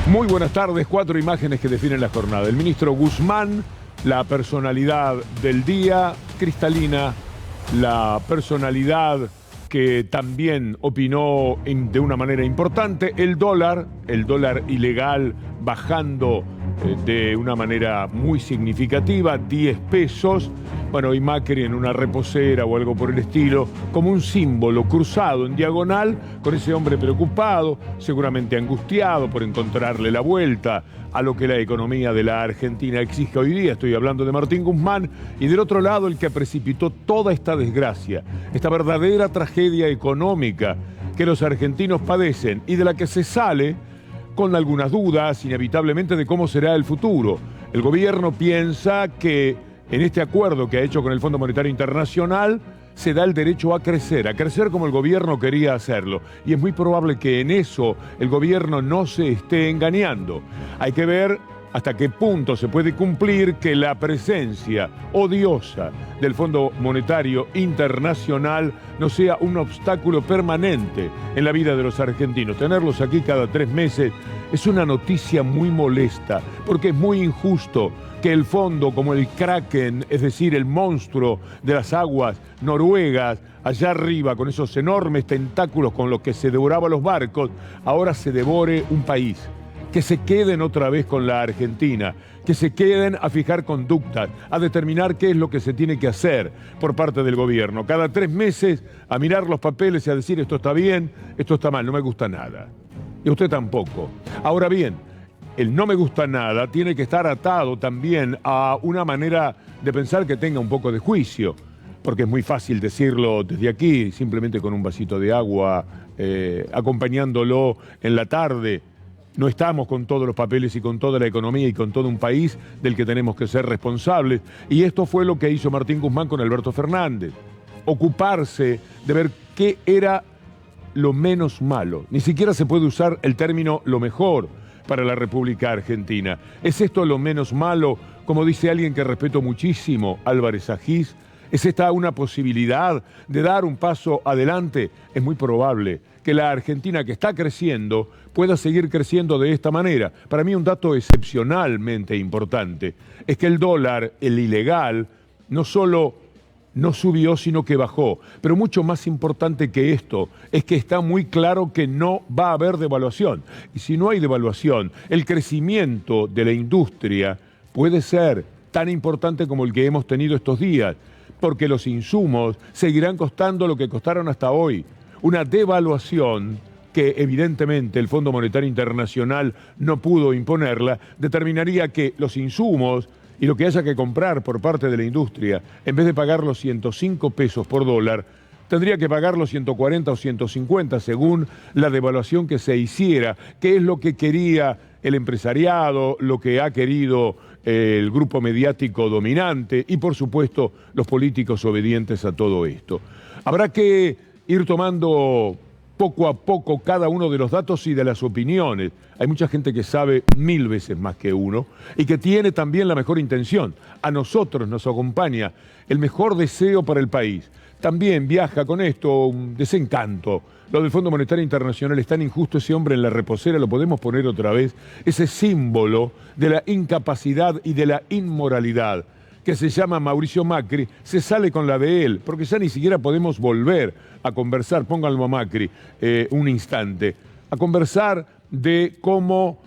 Muy buenas tardes, 4 imágenes que definen la jornada. El ministro Guzmán, la personalidad del día, Cristalina, la personalidad que también opinó de una manera importante, el dólar ilegal bajando de una manera muy significativa, 10 pesos. Bueno, y Macri en una reposera o algo por el estilo, como un símbolo cruzado en diagonal, con ese hombre preocupado, seguramente angustiado por encontrarle la vuelta a lo que la economía de la Argentina exige hoy día. Estoy hablando de Martín Guzmán, y del otro lado el que precipitó toda esta desgracia, esta verdadera tragedia económica que los argentinos padecen y de la que se sale con algunas dudas, inevitablemente, de cómo será el futuro. El gobierno piensa que en este acuerdo que ha hecho con el Fondo Monetario Internacional se da el derecho a crecer como el gobierno quería hacerlo. Y es muy probable que en eso el gobierno no se esté engañando. Hay que ver hasta qué punto se puede cumplir que la presencia odiosa del Fondo Monetario Internacional no sea un obstáculo permanente en la vida de los argentinos. Tenerlos aquí cada 3 meses es una noticia muy molesta, porque es muy injusto que el fondo, como el Kraken, es decir, el monstruo de las aguas noruegas, allá arriba, con esos enormes tentáculos con los que se devoraba los barcos, ahora se devore un país. Que se queden otra vez con la Argentina, que se queden a fijar conductas, a determinar qué es lo que se tiene que hacer por parte del gobierno. Cada 3 meses a mirar los papeles y a decir esto está bien, esto está mal, no me gusta nada. Y a usted tampoco. Ahora bien, el no me gusta nada tiene que estar atado también a una manera de pensar que tenga un poco de juicio, porque es muy fácil decirlo desde aquí, simplemente con un vasito de agua, acompañándolo en la tarde. No estamos con todos los papeles y con toda la economía y con todo un país del que tenemos que ser responsables. Y esto fue lo que hizo Martín Guzmán con Alberto Fernández. Ocuparse de ver qué era lo menos malo. Ni siquiera se puede usar el término lo mejor para la República Argentina. ¿Es esto lo menos malo? Como dice alguien que respeto muchísimo, Álvarez Agis. ¿Es esta una posibilidad de dar un paso adelante? Es muy probable que la Argentina, que está creciendo, pueda seguir creciendo de esta manera. Para mí un dato excepcionalmente importante es que el dólar, el ilegal, no solo no subió, sino que bajó. Pero mucho más importante que esto es que está muy claro que no va a haber devaluación. Y si no hay devaluación, el crecimiento de la industria puede ser tan importante como el que hemos tenido estos días, porque los insumos seguirán costando lo que costaron hasta hoy. Una devaluación que evidentemente el Fondo Monetario Internacional no pudo imponerla, determinaría que los insumos y lo que haya que comprar por parte de la industria, en vez de pagar los 105 pesos por dólar, tendría que pagar los 140 o 150 según la devaluación que se hiciera, que es lo que quería el empresariado, lo que ha querido el grupo mediático dominante y, por supuesto, los políticos obedientes a todo esto. Habrá que ir tomando poco a poco cada uno de los datos y de las opiniones. Hay mucha gente que sabe 1000 veces más que uno y que tiene también la mejor intención. A nosotros nos acompaña el mejor deseo para el país. También viaja con esto un desencanto. Lo del Fondo Monetario Internacional es tan injusto, ese hombre en la reposera, lo podemos poner otra vez, ese símbolo de la incapacidad y de la inmoralidad que se llama Mauricio Macri, se sale con la de él, porque ya ni siquiera podemos volver a conversar, pónganlo a Macri un instante, a conversar de cómo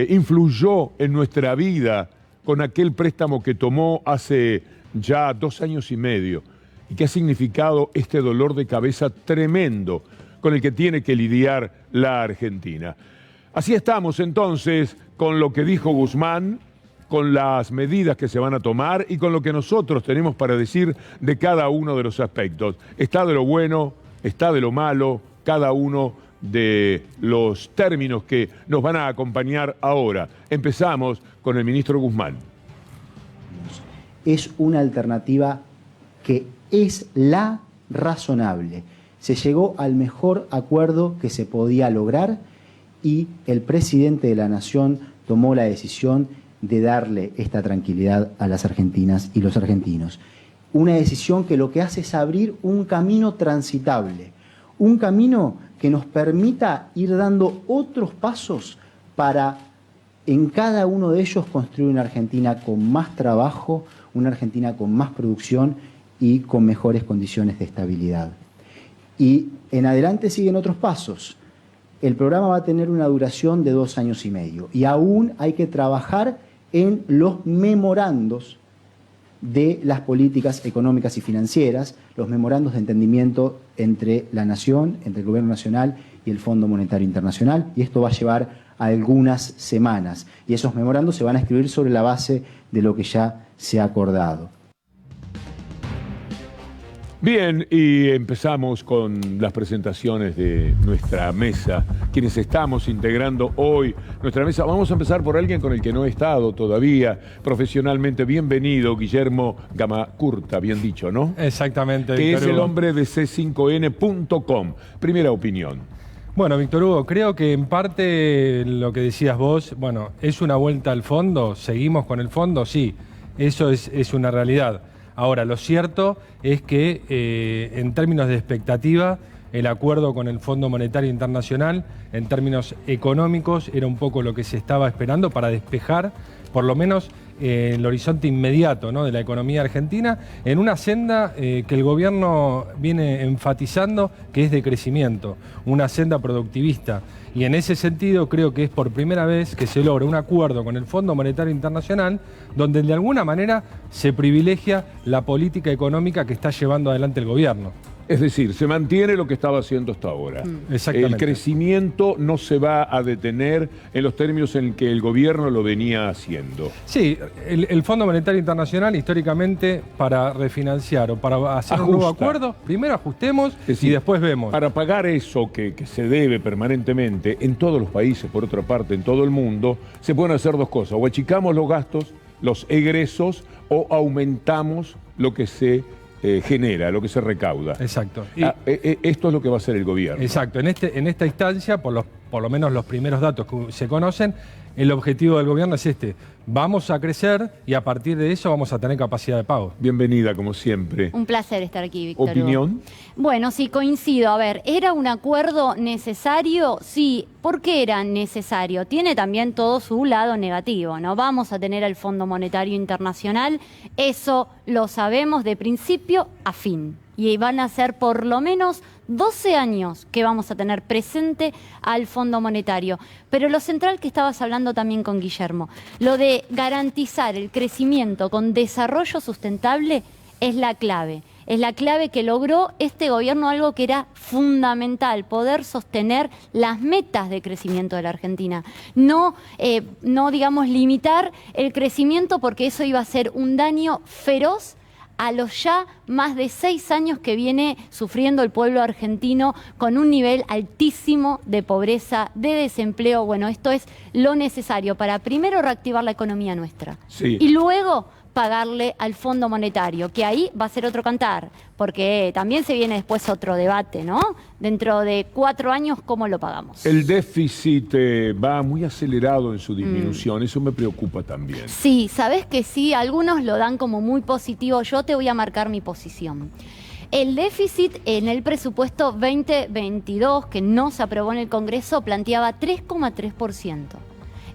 influyó en nuestra vida con aquel préstamo que tomó hace ya 2 años y medio y que ha significado este dolor de cabeza tremendo con el que tiene que lidiar la Argentina. Así estamos entonces con lo que dijo Guzmán, con las medidas que se van a tomar y con lo que nosotros tenemos para decir de cada uno de los aspectos. Está de lo bueno, está de lo malo, cada uno de los términos que nos van a acompañar ahora. Empezamos con el ministro Guzmán. Es una alternativa que es la razonable. Se llegó al mejor acuerdo que se podía lograr y el presidente de la Nación tomó la decisión de darle esta tranquilidad a las argentinas y los argentinos. Una decisión que lo que hace es abrir un camino transitable, un camino que nos permita ir dando otros pasos para en cada uno de ellos construir una Argentina con más trabajo, una Argentina con más producción y con mejores condiciones de estabilidad. Y en adelante siguen otros pasos. El programa va a tener una duración de 2 años y medio y aún hay que trabajar en los memorandos de las políticas económicas y financieras, los memorandos de entendimiento entre la Nación, entre el Gobierno Nacional y el Fondo Monetario Internacional, y esto va a llevar algunas semanas. Y esos memorandos se van a escribir sobre la base de lo que ya se ha acordado. Bien, y empezamos con las presentaciones de nuestra mesa, quienes estamos integrando hoy nuestra mesa. Vamos a empezar por alguien con el que no he estado todavía profesionalmente. Bienvenido, Guillermo Gamacurta, bien dicho, ¿no? Exactamente, Que Víctor es el Hugo. hombre de C5N.com. Primera opinión. Bueno, Víctor Hugo, creo que en parte lo que decías vos, bueno, ¿es una vuelta al fondo? ¿Seguimos con el fondo? Sí, eso es una realidad. Ahora, lo cierto es que en términos de expectativa, el acuerdo con el Fondo Monetario Internacional, en términos económicos, era un poco lo que se estaba esperando para despejar, por lo menos, el horizonte inmediato, ¿no?, de la economía argentina, en una senda que el gobierno viene enfatizando, que es de crecimiento, una senda productivista. Y en ese sentido creo que es por primera vez que se logra un acuerdo con el Fondo Monetario Internacional donde de alguna manera se privilegia la política económica que está llevando adelante el gobierno. Es decir, se mantiene lo que estaba haciendo hasta ahora. Exactamente. El crecimiento no se va a detener en los términos en que el gobierno lo venía haciendo. Sí, el Fondo Monetario Internacional históricamente para refinanciar o para hacer un nuevo acuerdo, primero ajustemos Es decir, y después vemos. Para pagar eso que se debe permanentemente en todos los países, por otra parte, en todo el mundo, se pueden hacer dos cosas. O achicamos los gastos, los egresos, o aumentamos lo que se genera, lo que se recauda. Exacto. Esto es lo que va a hacer el gobierno. Exacto. En esta instancia, por lo menos los primeros datos que se conocen, el objetivo del gobierno es este. Vamos a crecer y a partir de eso vamos a tener capacidad de pago. Bienvenida, como siempre. Un placer estar aquí, Víctor. ¿Opinión? Bueno, sí, coincido. A ver, ¿era un acuerdo necesario? Sí. ¿Por qué era necesario? Tiene también todo su lado negativo, ¿no? Vamos a tener el Fondo Monetario Internacional, eso lo sabemos de principio a fin. Y van a ser por lo menos 12 años que vamos a tener presente al Fondo Monetario. Pero lo central que estabas hablando también con Guillermo, lo de garantizar el crecimiento con desarrollo sustentable es la clave. Es la clave que logró este gobierno, algo que era fundamental, poder sostener las metas de crecimiento de la Argentina. No, digamos, limitar el crecimiento porque eso iba a ser un daño feroz a los ya más de 6 años que viene sufriendo el pueblo argentino con un nivel altísimo de pobreza, de desempleo. Bueno, esto es lo necesario para primero reactivar la economía nuestra. Sí. Y luego pagarle al Fondo Monetario, que ahí va a ser otro cantar, porque también se viene después otro debate, ¿no? Dentro de 4 años, ¿cómo lo pagamos? El déficit va muy acelerado en su disminución, eso me preocupa también. Sí, sabes que sí, algunos lo dan como muy positivo, yo te voy a marcar mi posición. El déficit en el presupuesto 2022, que no se aprobó en el Congreso, planteaba 3,3%.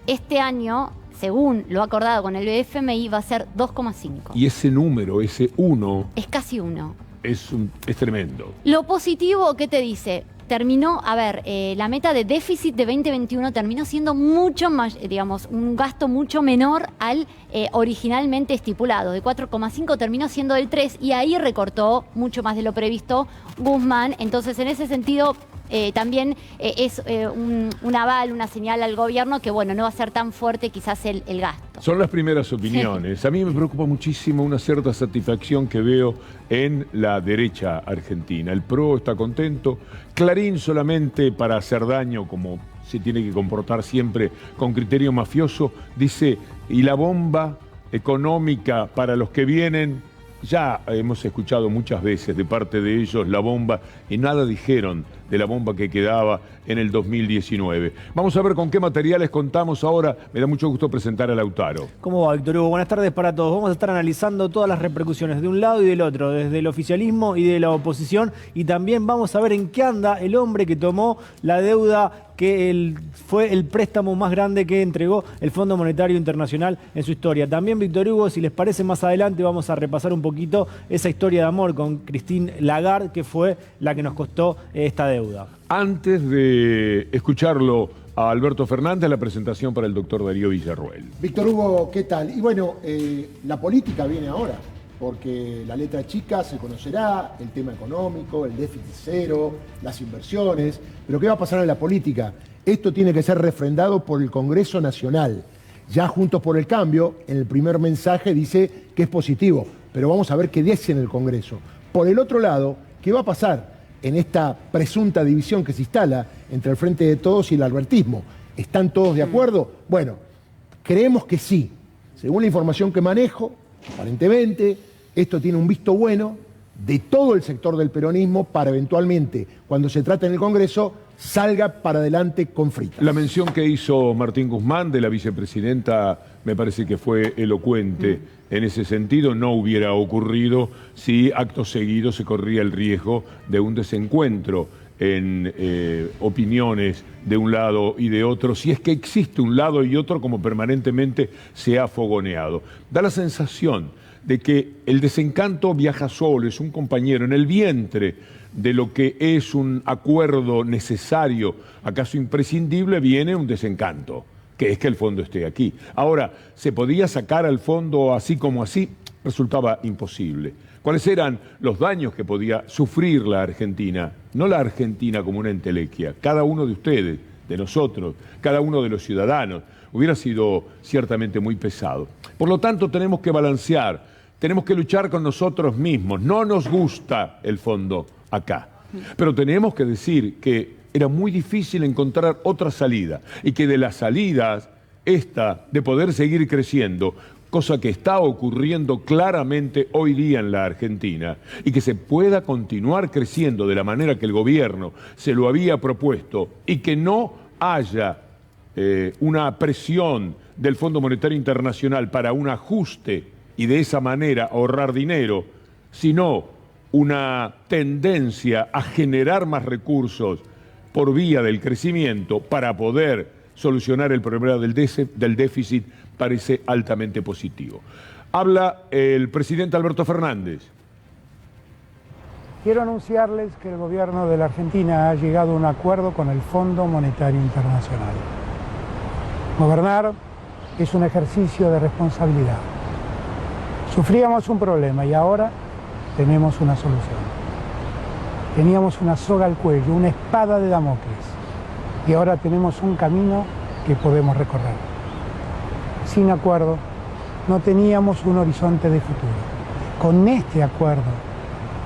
Este año, según lo acordado con el FMI, va a ser 2,5%. Y ese número, ese 1, Es casi 1. es tremendo. Lo positivo, ¿qué te dice? Terminó, a ver, la meta de déficit de 2021 terminó siendo mucho más, digamos, un gasto mucho menor al originalmente estipulado. De 4,5 terminó siendo del 3 y ahí recortó mucho más de lo previsto Guzmán. Entonces, en ese sentido, también es un aval, una señal al gobierno que, bueno, no va a ser tan fuerte quizás el gasto. Son las primeras opiniones. A mí me preocupa muchísimo una cierta satisfacción que veo en la derecha argentina. El PRO está contento. Clarín solamente para hacer daño, como se tiene que comportar siempre con criterio mafioso, dice, y la bomba económica para los que vienen, ya hemos escuchado muchas veces de parte de ellos la bomba, y nada dijeron de la bomba que quedaba en el 2019. Vamos a ver con qué materiales contamos ahora. Me da mucho gusto presentar a Lautaro. ¿Cómo va, Víctor Hugo? Buenas tardes para todos. Vamos a estar analizando todas las repercusiones de un lado y del otro, desde el oficialismo y de la oposición, y también vamos a ver en qué anda el hombre que tomó la deuda que fue el préstamo más grande que entregó el Fondo Monetario Internacional en su historia. También, Víctor Hugo, si les parece, más adelante vamos a repasar un poquito esa historia de amor con Christine Lagarde, que fue la que nos costó esta deuda. Antes de escucharlo a Alberto Fernández, la presentación para el doctor Darío Villarroel. Víctor Hugo, ¿qué tal? Y bueno, la política viene ahora, porque la letra chica se conocerá, el tema económico, el déficit cero, las inversiones, pero ¿qué va a pasar en la política? Esto tiene que ser refrendado por el Congreso Nacional. Ya Juntos por el Cambio, en el primer mensaje dice que es positivo, pero vamos a ver qué dice en el Congreso. Por el otro lado, ¿qué va a pasar en esta presunta división que se instala entre el Frente de Todos y el albertismo? ¿Están todos de acuerdo? Bueno, creemos que sí. Según la información que manejo, aparentemente, esto tiene un visto bueno de todo el sector del peronismo para eventualmente, cuando se trate en el Congreso, salga para adelante con fritas. La mención que hizo Martín Guzmán de la vicepresidenta me parece que fue elocuente. En ese sentido, no hubiera ocurrido si acto seguido se corría el riesgo de un desencuentro en opiniones de un lado y de otro, si es que existe un lado y otro como permanentemente se ha fogoneado. Da la sensación de que el desencanto viaja solo, es un compañero en el vientre de lo que es un acuerdo necesario, acaso imprescindible, viene un desencanto, que es que el fondo esté aquí. Ahora, ¿se podía sacar al fondo así como así? Resultaba imposible. ¿Cuáles eran los daños que podía sufrir la Argentina? No la Argentina como una entelequia, cada uno de ustedes, de nosotros, cada uno de los ciudadanos. Hubiera sido ciertamente muy pesado. Por lo tanto, tenemos que balancear, tenemos que luchar con nosotros mismos. No nos gusta el fondo acá, pero tenemos que decir que era muy difícil encontrar otra salida y que de las salidas, esta de poder seguir creciendo, cosa que está ocurriendo claramente hoy día en la Argentina, y que se pueda continuar creciendo de la manera que el gobierno se lo había propuesto y que no haya una presión del Fondo Monetario Internacional para un ajuste y de esa manera ahorrar dinero, sino una tendencia a generar más recursos por vía del crecimiento para poder solucionar el problema del déficit, parece altamente positivo. Habla el presidente Alberto Fernández. Quiero anunciarles que el gobierno de la Argentina ha llegado a un acuerdo con el Fondo Monetario Internacional. Gobernar es un ejercicio de responsabilidad. Sufríamos un problema y ahora tenemos una solución. Teníamos una soga al cuello, una espada de Damocles, y ahora tenemos un camino que podemos recorrer. Sin acuerdo, no teníamos un horizonte de futuro. Con este acuerdo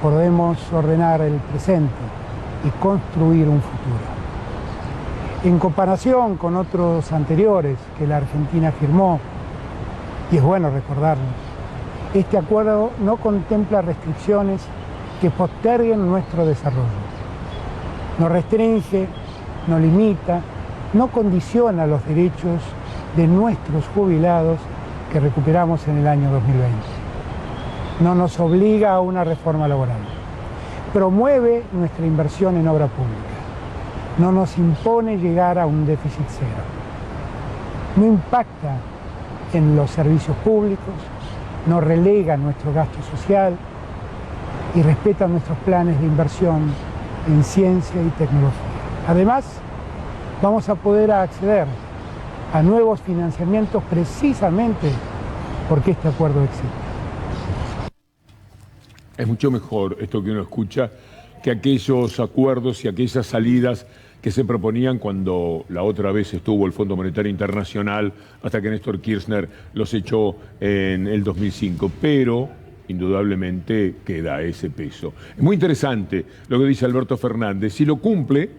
podemos ordenar el presente y construir un futuro. En comparación con otros anteriores que la Argentina firmó, y es bueno recordarlo, este acuerdo no contempla restricciones que posterguen nuestro desarrollo. No restringe, no limita, no condiciona los derechos de nuestros jubilados que recuperamos en el año 2020. No nos obliga a una reforma laboral. Promueve nuestra inversión en obra pública. No nos impone llegar a un déficit cero. No impacta en los servicios públicos, no relega nuestro gasto social y respeta nuestros planes de inversión en ciencia y tecnología. Además, vamos a poder acceder a nuevos financiamientos precisamente porque este acuerdo existe. Es mucho mejor esto que uno escucha que aquellos acuerdos y aquellas salidas que se proponían cuando la otra vez estuvo el Fondo Monetario Internacional, hasta que Néstor Kirchner los echó en el 2005. Pero, indudablemente, queda ese peso. Es muy interesante lo que dice Alberto Fernández. Si lo cumple,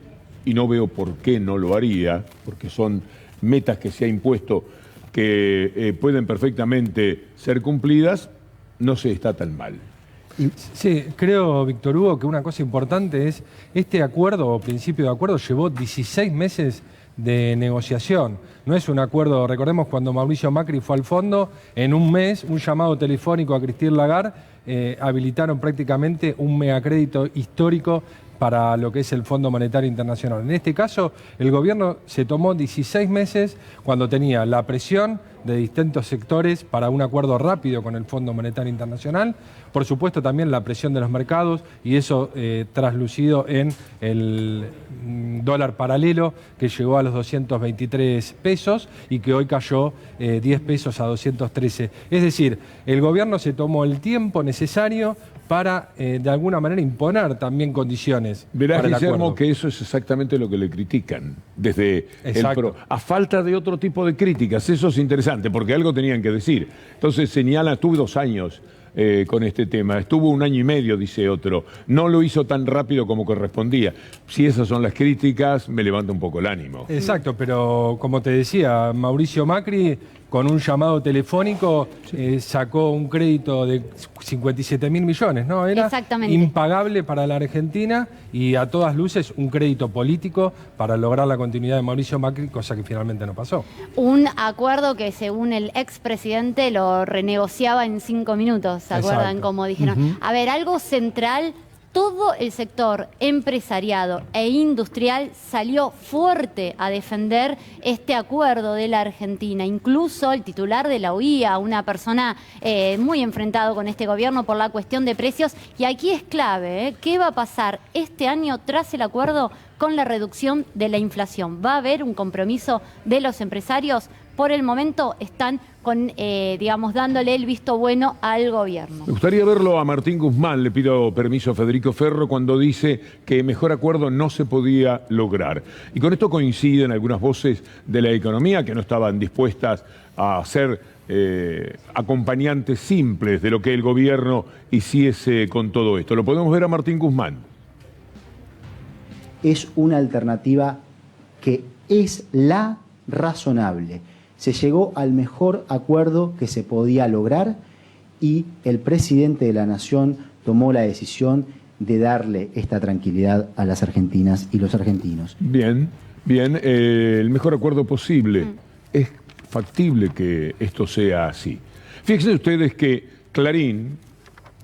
y no veo por qué no lo haría, porque son metas que se ha impuesto que pueden perfectamente ser cumplidas, no se está tan mal. Sí, creo, Víctor Hugo, que una cosa importante es este acuerdo o principio de acuerdo llevó 16 meses de negociación. No es un acuerdo, recordemos cuando Mauricio Macri fue al fondo, en un mes, un llamado telefónico a Christine Lagarde, habilitaron prácticamente un megacrédito histórico para lo que es el Fondo Monetario Internacional. En este caso, el gobierno se tomó 16 meses cuando tenía la presión de distintos sectores para un acuerdo rápido con el Fondo Monetario Internacional, por supuesto también la presión de los mercados y eso traslucido en el dólar paralelo que llegó a los 223 pesos y que hoy cayó 10 pesos a 213. Es decir, el gobierno se tomó el tiempo necesario para, de alguna manera, imponer también condiciones. Verás, para el Guillermo, acuerdo. que eso es exactamente lo que le critican desde el Exacto. PRO. A falta de otro tipo de críticas, eso es interesante, porque algo tenían que decir. Entonces señala, estuve 2 años con este tema, estuvo 1 año y medio, dice otro. No lo hizo tan rápido como correspondía. Si esas son las críticas, me levanta un poco el ánimo. Exacto, pero como te decía, Mauricio Macri, con un llamado telefónico, sacó un crédito de 57.000 millones, ¿no? Era Exactamente. impagable para la Argentina y a todas luces un crédito político para lograr la continuidad de Mauricio Macri, cosa que finalmente no pasó. Un acuerdo que según el expresidente lo renegociaba en 5 minutos, ¿se acuerdan? Exacto. Como dijeron. A ver, algo central. Todo el sector empresariado e industrial salió fuerte a defender este acuerdo de la Argentina. Incluso el titular de la UIA, una persona muy enfrentado con este gobierno por la cuestión de precios. Y aquí es clave, ¿qué va a pasar este año tras el acuerdo con la reducción de la inflación? ¿Va a haber un compromiso de los empresarios? Por el momento están dándole el visto bueno al gobierno. Me gustaría verlo a Martín Guzmán, le pido permiso a Federico Ferro, cuando dice que mejor acuerdo no se podía lograr. Y con esto coinciden algunas voces de la economía que no estaban dispuestas a ser acompañantes simples de lo que el gobierno hiciese con todo esto. Lo podemos ver a Martín Guzmán. Es una alternativa que es la razonable. Se llegó al mejor acuerdo que se podía lograr y el presidente de la Nación tomó la decisión de darle esta tranquilidad a las argentinas y los argentinos. Bien, bien, el mejor acuerdo posible. Es factible que esto sea así. Fíjense ustedes que Clarín,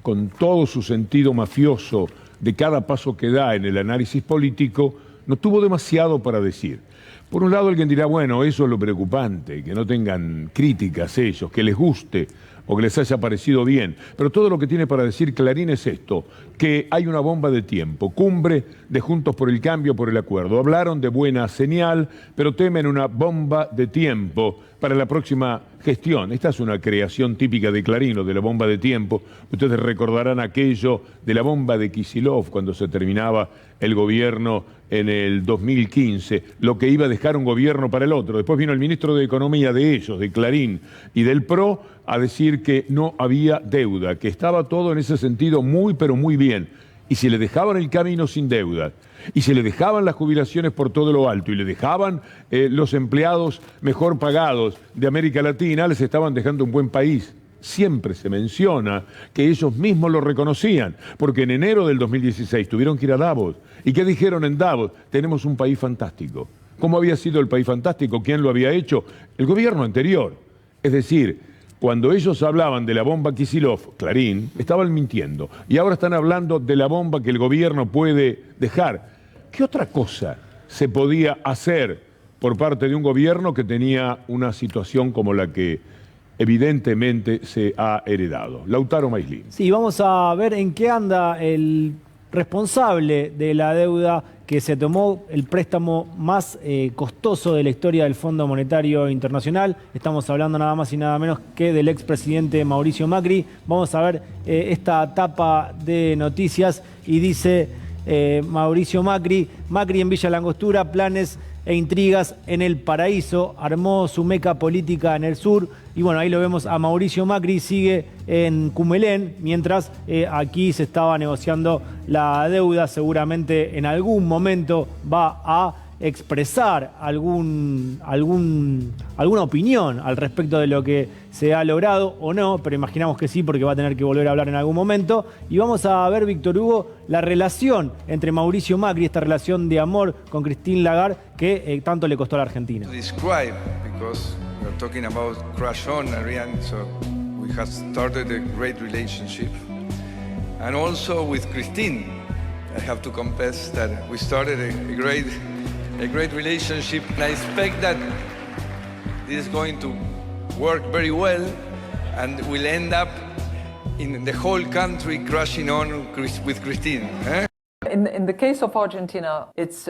con todo su sentido mafioso de cada paso que da en el análisis político, no tuvo demasiado para decir. Por un lado, alguien dirá, bueno, eso es lo preocupante, que no tengan críticas ellos, que les guste o que les haya parecido bien. Pero todo lo que tiene para decir Clarín es esto, que hay una bomba de tiempo, cumbre de Juntos por el Cambio, por el acuerdo. Hablaron de buena señal, pero temen una bomba de tiempo para la próxima gestión. Esta es una creación típica de Clarín, lo de la bomba de tiempo. Ustedes recordarán aquello de la bomba de Kicillof cuando se terminaba el gobierno en el 2015, lo que iba a dejar un gobierno para el otro. Después vino el ministro de Economía de ellos, de Clarín y del PRO, a decir que no había deuda, que estaba todo en ese sentido muy, pero muy bien. Y si le dejaban el camino sin deuda, y si le dejaban las jubilaciones por todo lo alto, y le dejaban los empleados mejor pagados de América Latina, les estaban dejando un buen país. Siempre se menciona que ellos mismos lo reconocían, porque en enero del 2016 tuvieron que ir a Davos. ¿Y qué dijeron en Davos? Tenemos un país fantástico. ¿Cómo había sido el país fantástico? ¿Quién lo había hecho? El gobierno anterior. Es decir, cuando ellos hablaban de la bomba Kicillof, Clarín, estaban mintiendo. Y ahora están hablando de la bomba que el gobierno puede dejar. ¿Qué otra cosa se podía hacer por parte de un gobierno que tenía una situación como la que evidentemente se ha heredado? Lautaro Maislin. Sí, vamos a ver en qué anda el responsable de la deuda que se tomó, el préstamo más costoso de la historia del Fondo Monetario Internacional. Estamos hablando nada más y nada menos que del expresidente Mauricio Macri. Vamos a ver esta tapa de noticias y dice Mauricio Macri en Villa Langostura, planes e intrigas en el paraíso, armó su meca política en el sur. Y bueno, ahí lo vemos a Mauricio Macri, sigue en Cumelén, mientras aquí se estaba negociando la deuda. Seguramente en algún momento va a expresar alguna opinión al respecto de lo que se ha logrado o no, pero imaginamos que sí, porque va a tener que volver a hablar en algún momento. Y vamos a ver, Víctor Hugo, la relación entre Mauricio Macri, esta relación de amor con Christine Lagarde, que tanto le costó a la Argentina. Describe, because we are talking about crush on Ariane, so we have started a great relationship. And also with Christine, I have to confess that we started a great relationship, and I expect that this is going to work very well and will end up in the whole country crushing on with Christine. In the case of Argentina, it's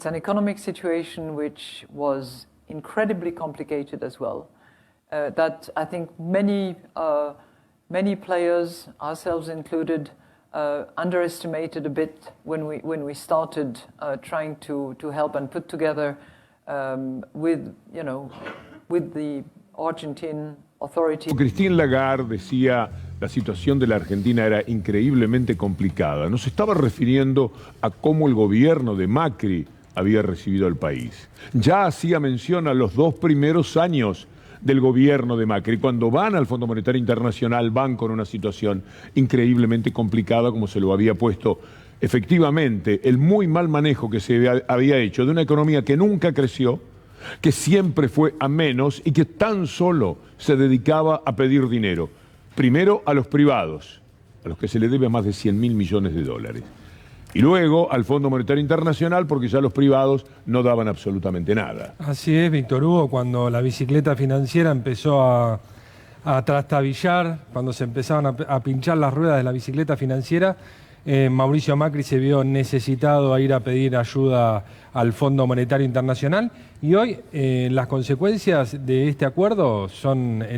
an economic situation which was incredibly complicated as well. That I think many players, ourselves included, underestimated a bit when we started trying to help and put together with the Argentine authorities. Christine Lagarde decía la situación de la Argentina era increíblemente complicada. No se estaba refiriendo a cómo el gobierno de Macri había recibido al país. Ya hacía mención a los 2 primeros años del gobierno de Macri. Cuando van al Fondo Monetario Internacional van con una situación increíblemente complicada, como se lo había puesto efectivamente el muy mal manejo que se había hecho de una economía que nunca creció, que siempre fue a menos y que tan solo se dedicaba a pedir dinero. Primero a los privados, a los que se le debe más de 100.000 millones de dólares. Y luego al Fondo Monetario Internacional, porque ya los privados no daban absolutamente nada. Así es, Víctor Hugo, cuando la bicicleta financiera empezó a trastabillar, cuando se empezaron a pinchar las ruedas de la bicicleta financiera, Mauricio Macri se vio necesitado a ir a pedir ayuda al Fondo Monetario Internacional, y hoy las consecuencias de este acuerdo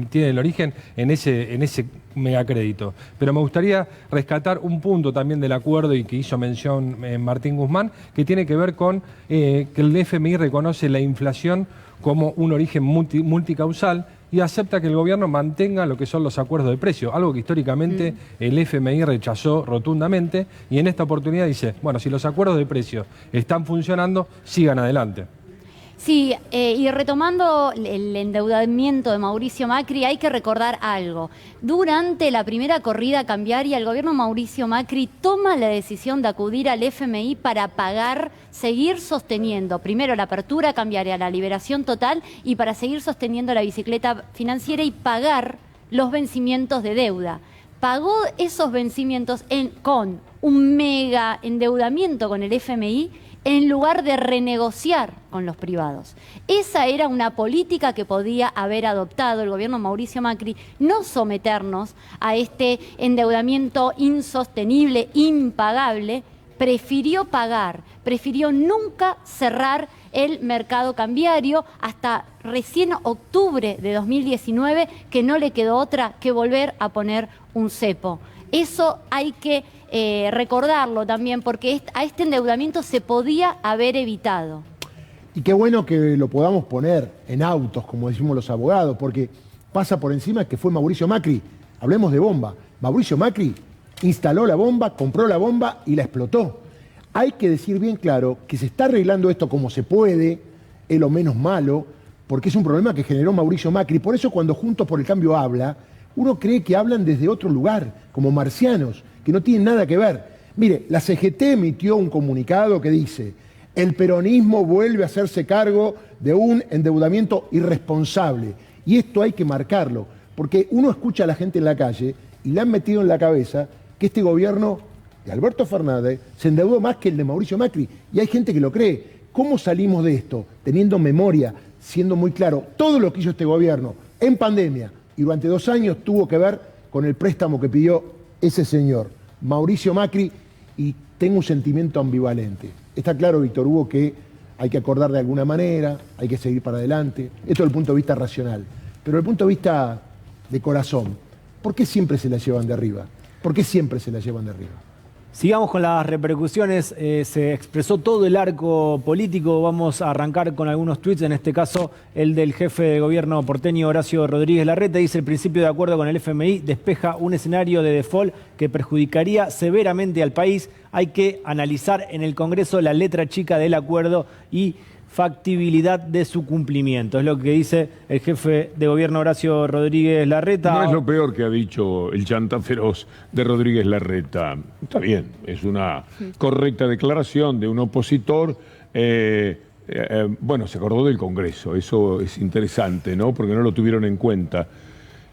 tienen el origen en ese megacrédito. Pero me gustaría rescatar un punto también del acuerdo y que hizo mención Martín Guzmán, que tiene que ver con que el FMI reconoce la inflación como un origen multicausal y acepta que el gobierno mantenga lo que son los acuerdos de precio, algo que históricamente el FMI rechazó rotundamente, y en esta oportunidad dice, bueno, si los acuerdos de precio están funcionando, sigan adelante. Sí, y retomando el endeudamiento de Mauricio Macri, hay que recordar algo. Durante la primera corrida cambiaria, el gobierno Mauricio Macri toma la decisión de acudir al FMI para seguir sosteniendo, primero la apertura cambiaria, la liberación total, y para seguir sosteniendo la bicicleta financiera y pagar los vencimientos de deuda. Pagó esos vencimientos con un mega endeudamiento con el FMI, en lugar de renegociar con los privados. Esa era una política que podía haber adoptado el gobierno Mauricio Macri, no someternos a este endeudamiento insostenible, impagable. Prefirió pagar, prefirió nunca cerrar el mercado cambiario hasta recién octubre de 2019, que no le quedó otra que volver a poner un cepo. Eso hay que recordarlo también, porque a este endeudamiento se podía haber evitado. Y qué bueno que lo podamos poner en autos, como decimos los abogados, porque pasa por encima que fue Mauricio Macri. Hablemos de bomba. Mauricio Macri instaló la bomba, compró la bomba y la explotó. Hay que decir bien claro que se está arreglando esto como se puede, es lo menos malo, porque es un problema que generó Mauricio Macri. Por eso cuando Juntos por el Cambio habla, uno cree que hablan desde otro lugar, como marcianos, que no tienen nada que ver. Mire, la CGT emitió un comunicado que dice: el peronismo vuelve a hacerse cargo de un endeudamiento irresponsable. Y esto hay que marcarlo, porque uno escucha a la gente en la calle y le han metido en la cabeza que este gobierno de Alberto Fernández se endeudó más que el de Mauricio Macri. Y hay gente que lo cree. ¿Cómo salimos de esto? Teniendo memoria, siendo muy claro, todo lo que hizo este gobierno en pandemia y durante 2 años tuvo que ver con el préstamo que pidió ese señor, Mauricio Macri, y tengo un sentimiento ambivalente. Está claro, Víctor Hugo, que hay que acordar de alguna manera, hay que seguir para adelante, esto desde el punto de vista racional. Pero desde el punto de vista de corazón, ¿por qué siempre se la llevan de arriba? ¿Por qué siempre se la llevan de arriba? Sigamos con las repercusiones. Se expresó todo el arco político. Vamos a arrancar con algunos tweets, en este caso el del jefe de gobierno porteño Horacio Rodríguez Larreta. Dice: el principio de acuerdo con el FMI despeja un escenario de default que perjudicaría severamente al país. Hay que analizar en el Congreso la letra chica del acuerdo y factibilidad de su cumplimiento. Es lo que dice el jefe de gobierno Horacio Rodríguez Larreta. No es lo peor que ha dicho el chanta feroz de Rodríguez Larreta. Está bien, es una correcta declaración de un opositor. Bueno, se acordó del Congreso, eso es interesante, ¿no? Porque no lo tuvieron en cuenta.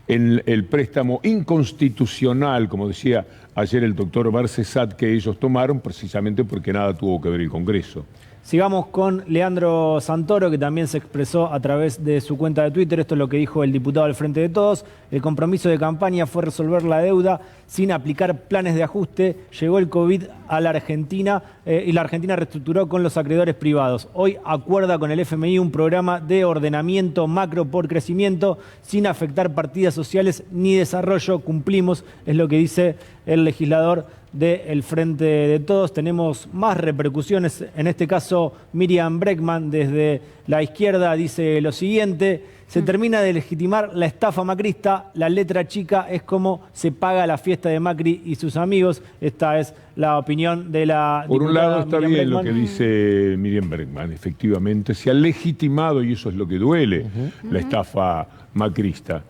El préstamo inconstitucional, como decía ayer el doctor Barcesat, que ellos tomaron precisamente porque nada tuvo que ver el Congreso. Sigamos con Leandro Santoro, que también se expresó a través de su cuenta de Twitter. Esto es lo que dijo el diputado del Frente de Todos. El compromiso de campaña fue resolver la deuda sin aplicar planes de ajuste. Llegó el COVID a la Argentina y la Argentina reestructuró con los acreedores privados. Hoy acuerda con el FMI un programa de ordenamiento macro por crecimiento sin afectar partidas sociales ni desarrollo. Cumplimos, es lo que dice el legislador del Frente de Todos. Tenemos más repercusiones, en este caso Miriam Bregman desde la izquierda dice lo siguiente: se termina de legitimar la estafa macrista, la letra chica es como se paga la fiesta de Macri y sus amigos. Esta es la opinión de la Por un lado está Miriam bien Bregman. lo que dice Miriam Bregman, efectivamente se ha legitimado, y eso es lo que duele, la estafa macrista.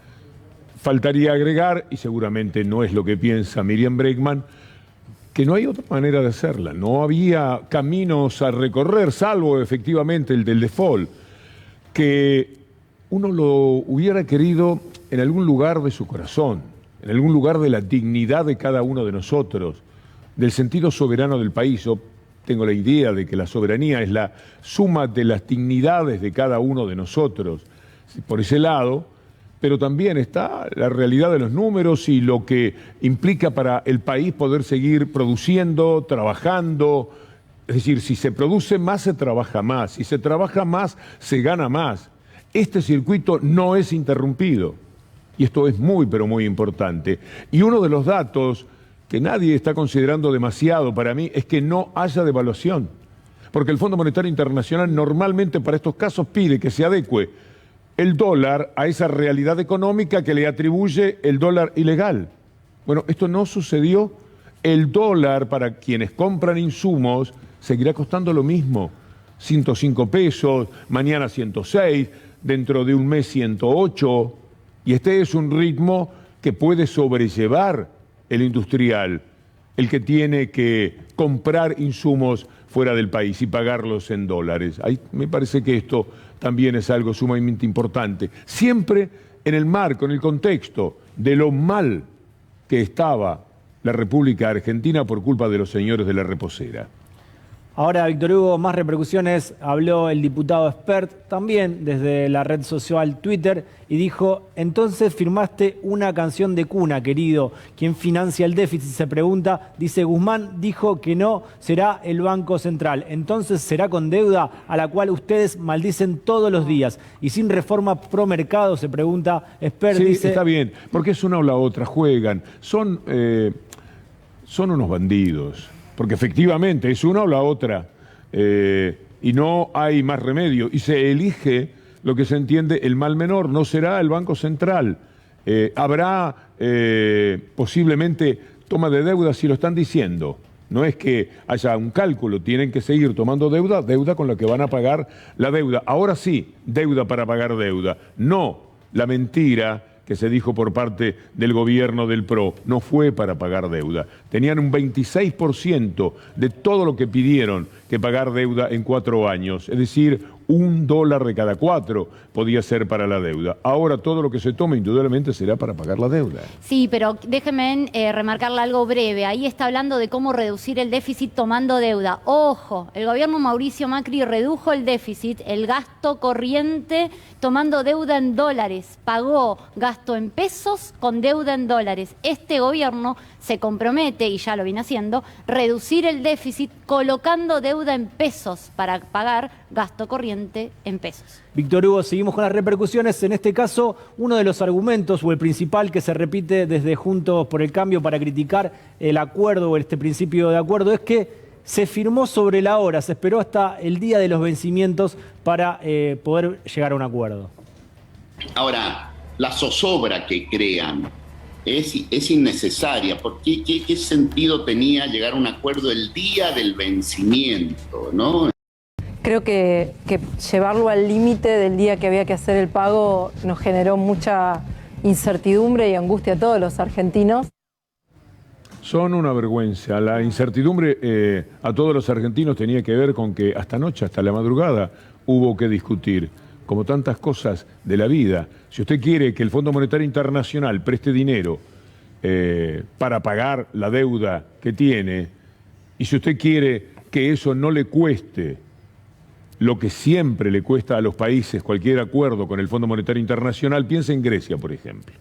Faltaría agregar, y seguramente no es lo que piensa Miriam Bregman, que no hay otra manera de hacerla. No había caminos a recorrer, salvo efectivamente el del default, que uno lo hubiera querido en algún lugar de su corazón, en algún lugar de la dignidad de cada uno de nosotros, del sentido soberano del país. Yo tengo la idea de que la soberanía es la suma de las dignidades de cada uno de nosotros. Por ese lado, pero también está la realidad de los números y lo que implica para el país poder seguir produciendo, trabajando. Es decir, si se produce más, se trabaja más. Si se trabaja más, se gana más. Este circuito no es interrumpido. Y esto es muy, pero muy importante. Y uno de los datos que nadie está considerando demasiado para mí es que no haya devaluación. Porque el Fondo Monetario Internacional normalmente para estos casos pide que se adecue el dólar a esa realidad económica que le atribuye el dólar ilegal. Bueno, esto no sucedió. El dólar, para quienes compran insumos, seguirá costando lo mismo. 105 pesos, mañana 106, dentro de un mes 108. Y este es un ritmo que puede sobrellevar el industrial, el que tiene que comprar insumos fuera del país y pagarlos en dólares. Ahí me parece que esto también es algo sumamente importante. Siempre en el marco, en el contexto de lo mal que estaba la República Argentina por culpa de los señores de la reposera. Ahora, Víctor Hugo, más repercusiones. Habló el diputado Spert también desde la red social Twitter y dijo: entonces firmaste una canción de cuna, querido. ¿Quién financia el déficit? Se pregunta. Dice: Guzmán dijo que no será el Banco Central. Entonces será con deuda a la cual ustedes maldicen todos los días. Y sin reforma pro mercado, se pregunta Spert. Sí, dice, está bien, porque es una o la otra, juegan. Son unos bandidos. Porque efectivamente es una o la otra, y no hay más remedio. Y se elige lo que se entiende el mal menor, no será el Banco Central. Habrá posiblemente toma de deuda, si lo están diciendo. No es que haya un cálculo, tienen que seguir tomando deuda, deuda con la que van a pagar la deuda. Ahora sí, deuda para pagar deuda. No la mentira que se dijo por parte del gobierno del PRO, no fue para pagar deuda. Tenían un 26% de todo lo que pidieron que pagar deuda en 4 años, es decir, $1 de cada 4 podía ser para la deuda. Ahora todo lo que se tome indudablemente será para pagar la deuda. Sí, pero déjenme remarcarle algo breve. Ahí está hablando de cómo reducir el déficit tomando deuda. Ojo, el gobierno Mauricio Macri redujo el déficit, el gasto corriente, tomando deuda en dólares. Pagó gasto en pesos con deuda en dólares. Este gobierno se compromete, y ya lo viene haciendo, reducir el déficit colocando deuda en pesos para pagar gasto corriente corriente en pesos. Víctor Hugo, seguimos con las repercusiones. En este caso, uno de los argumentos o el principal que se repite desde Juntos por el Cambio para criticar el acuerdo o este principio de acuerdo es que se firmó sobre la hora, se esperó hasta el día de los vencimientos para poder llegar a un acuerdo. Ahora, la zozobra que crean es innecesaria, porque ¿qué sentido tenía llegar a un acuerdo el día del vencimiento, ¿no? Creo que llevarlo al límite del día que había que hacer el pago nos generó mucha incertidumbre y angustia a todos los argentinos. Son una vergüenza. La incertidumbre a todos los argentinos tenía que ver con que hasta anoche, hasta la madrugada, hubo que discutir, como tantas cosas de la vida. Si usted quiere que el Fondo Monetario Internacional preste dinero para pagar la deuda que tiene, y si usted quiere que eso no le cueste lo que siempre le cuesta a los países cualquier acuerdo con el Fondo Monetario Internacional, piense en Grecia, por ejemplo.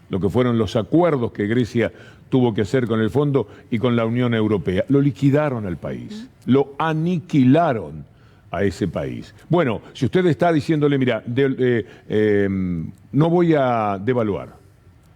Lo que fueron los acuerdos que Grecia tuvo que hacer con el Fondo y con la Unión Europea. Lo liquidaron al país, lo aniquilaron a ese país. Bueno, si usted está diciéndole, mira, no voy a devaluar.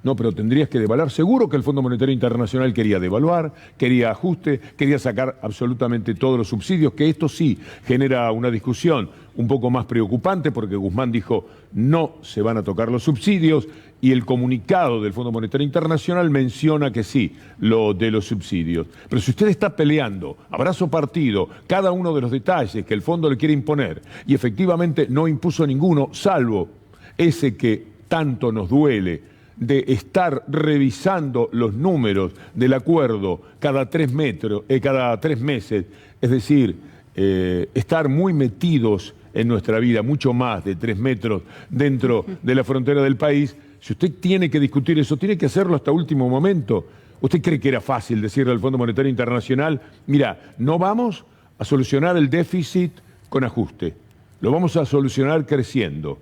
No, pero tendrías que devaluar. Seguro que el Fondo Monetario Internacional quería devaluar, quería ajuste, quería sacar absolutamente todos los subsidios, que esto sí genera una discusión un poco más preocupante, porque Guzmán dijo no se van a tocar los subsidios, y el comunicado del Fondo Monetario Internacional menciona que sí, lo de los subsidios. Pero si usted está peleando, abrazo partido, cada uno de los detalles que el fondo le quiere imponer, y efectivamente no impuso ninguno, salvo ese que tanto nos duele, de estar revisando los números del acuerdo cada 3 meses, es decir, estar muy metidos en nuestra vida, mucho más de 3 metros dentro de la frontera del país. Si usted tiene que discutir eso, tiene que hacerlo hasta último momento. ¿Usted cree que era fácil decirle al Fondo Monetario Internacional, mira, no vamos a solucionar el déficit con ajuste, lo vamos a solucionar creciendo?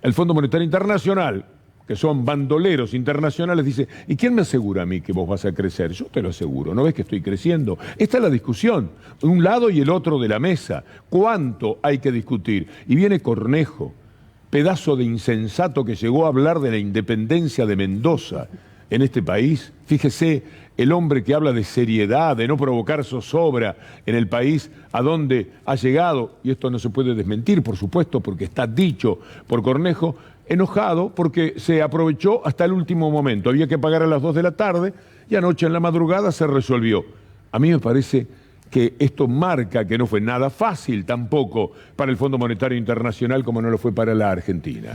El Fondo Monetario Internacional, que son bandoleros internacionales, dice, ¿y quién me asegura a mí que vos vas a crecer? Yo te lo aseguro, ¿no ves que estoy creciendo? Esta es la discusión, un lado y el otro de la mesa. ¿Cuánto hay que discutir? Y viene Cornejo, pedazo de insensato que llegó a hablar de la independencia de Mendoza en este país. Fíjese, el hombre que habla de seriedad, de no provocar zozobra en el país, a donde ha llegado, y esto no se puede desmentir, por supuesto, porque está dicho por Cornejo, enojado porque se aprovechó hasta el último momento. Había que pagar a las 2 de la tarde y anoche en la madrugada se resolvió. A mí me parece que esto marca que no fue nada fácil tampoco para el Fondo Monetario Internacional como no lo fue para la Argentina.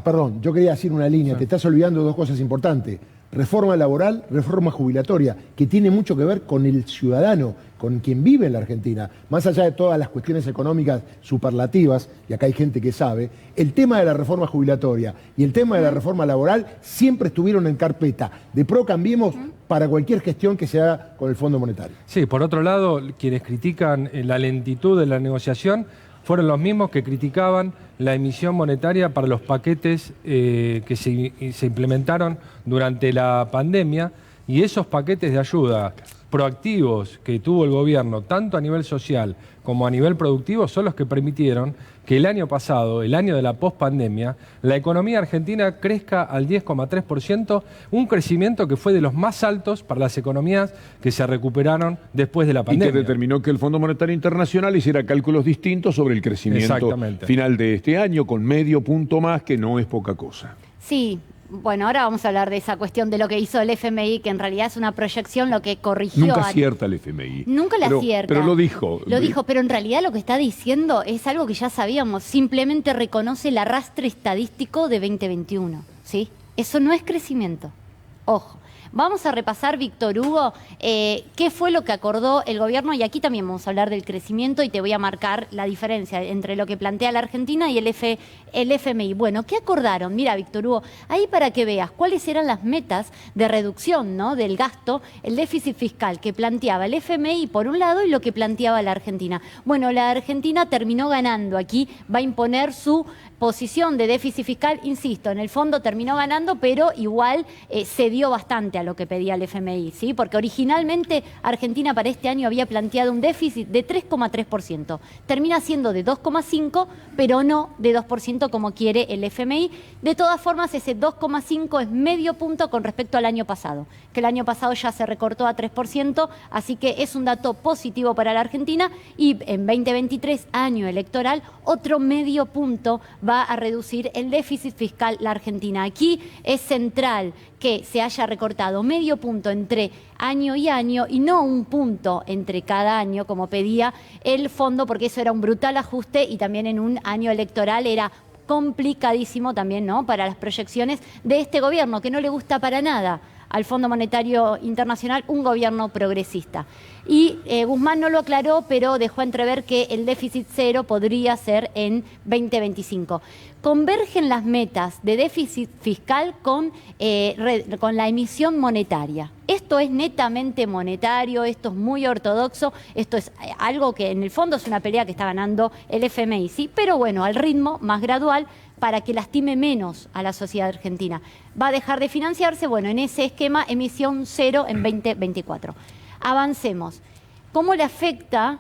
Perdón, yo quería decir una línea, te estás olvidando 2 cosas importantes. Reforma laboral, reforma jubilatoria, que tiene mucho que ver con el ciudadano, con quien vive en la Argentina. Más allá de todas las cuestiones económicas superlativas, y acá hay gente que sabe, el tema de la reforma jubilatoria y el tema de la reforma laboral siempre estuvieron en carpeta de pro Cambiemos para cualquier gestión que se haga con el Fondo Monetario. Sí, por otro lado, quienes critican la lentitud de la negociación fueron los mismos que criticaban la emisión monetaria para los paquetes que se implementaron durante la pandemia, y esos paquetes de ayuda proactivos que tuvo el gobierno, tanto a nivel social como a nivel productivo, son los que permitieron que el año pasado, el año de la pospandemia, la economía argentina crezca al 10,3%, un crecimiento que fue de los más altos para las economías que se recuperaron después de la pandemia. Y que determinó que el Fondo Monetario Internacional hiciera cálculos distintos sobre el crecimiento final de este año, con medio punto más, que no es poca cosa. Sí. Bueno, ahora vamos a hablar de esa cuestión de lo que hizo el FMI, que en realidad es una proyección, lo que corrigió. Nunca acierta el FMI. Nunca la acierta. Pero lo dijo. Lo dijo, pero en realidad lo que está diciendo es algo que ya sabíamos. Simplemente reconoce el arrastre estadístico de 2021. ¿Sí? Eso no es crecimiento. Ojo. Vamos a repasar, Víctor Hugo, qué fue lo que acordó el gobierno, y aquí también vamos a hablar del crecimiento y te voy a marcar la diferencia entre lo que plantea la Argentina y el FMI. Bueno, ¿qué acordaron? Mira, Víctor Hugo, ahí para que veas cuáles eran las metas de reducción, ¿no?, del gasto, el déficit fiscal que planteaba el FMI por un lado y lo que planteaba la Argentina. Bueno, la Argentina terminó ganando aquí, va a imponer su posición de déficit fiscal, insisto, en el fondo terminó ganando, pero igual cedió bastante a lo que pedía el FMI, ¿sí? Porque originalmente Argentina para este año había planteado un déficit de 3,3%. Termina siendo de 2,5%, pero no de 2% como quiere el FMI. De todas formas, ese 2,5 es medio punto con respecto al año pasado, que el año pasado ya se recortó a 3%, así que es un dato positivo para la Argentina y en 2023, año electoral, otro medio punto va a reducir el déficit fiscal la Argentina. Aquí es central que se haya recortado medio punto entre año y año y no un punto entre cada año como pedía el fondo, porque eso era un brutal ajuste y también en un año electoral era complicadísimo también, ¿no?, para las proyecciones de este gobierno, que no le gusta para nada al Fondo Monetario Internacional un gobierno progresista. Y Guzmán no lo aclaró, pero dejó entrever que el déficit cero podría ser en 2025. Convergen las metas de déficit fiscal con la emisión monetaria. Esto es netamente monetario, esto es muy ortodoxo, esto es algo que en el fondo es una pelea que está ganando el FMI, ¿sí? Pero bueno, al ritmo más gradual, para que lastime menos a la sociedad argentina. Va a dejar de financiarse, bueno, en ese esquema, emisión cero en 2024. Avancemos. ¿Cómo le afecta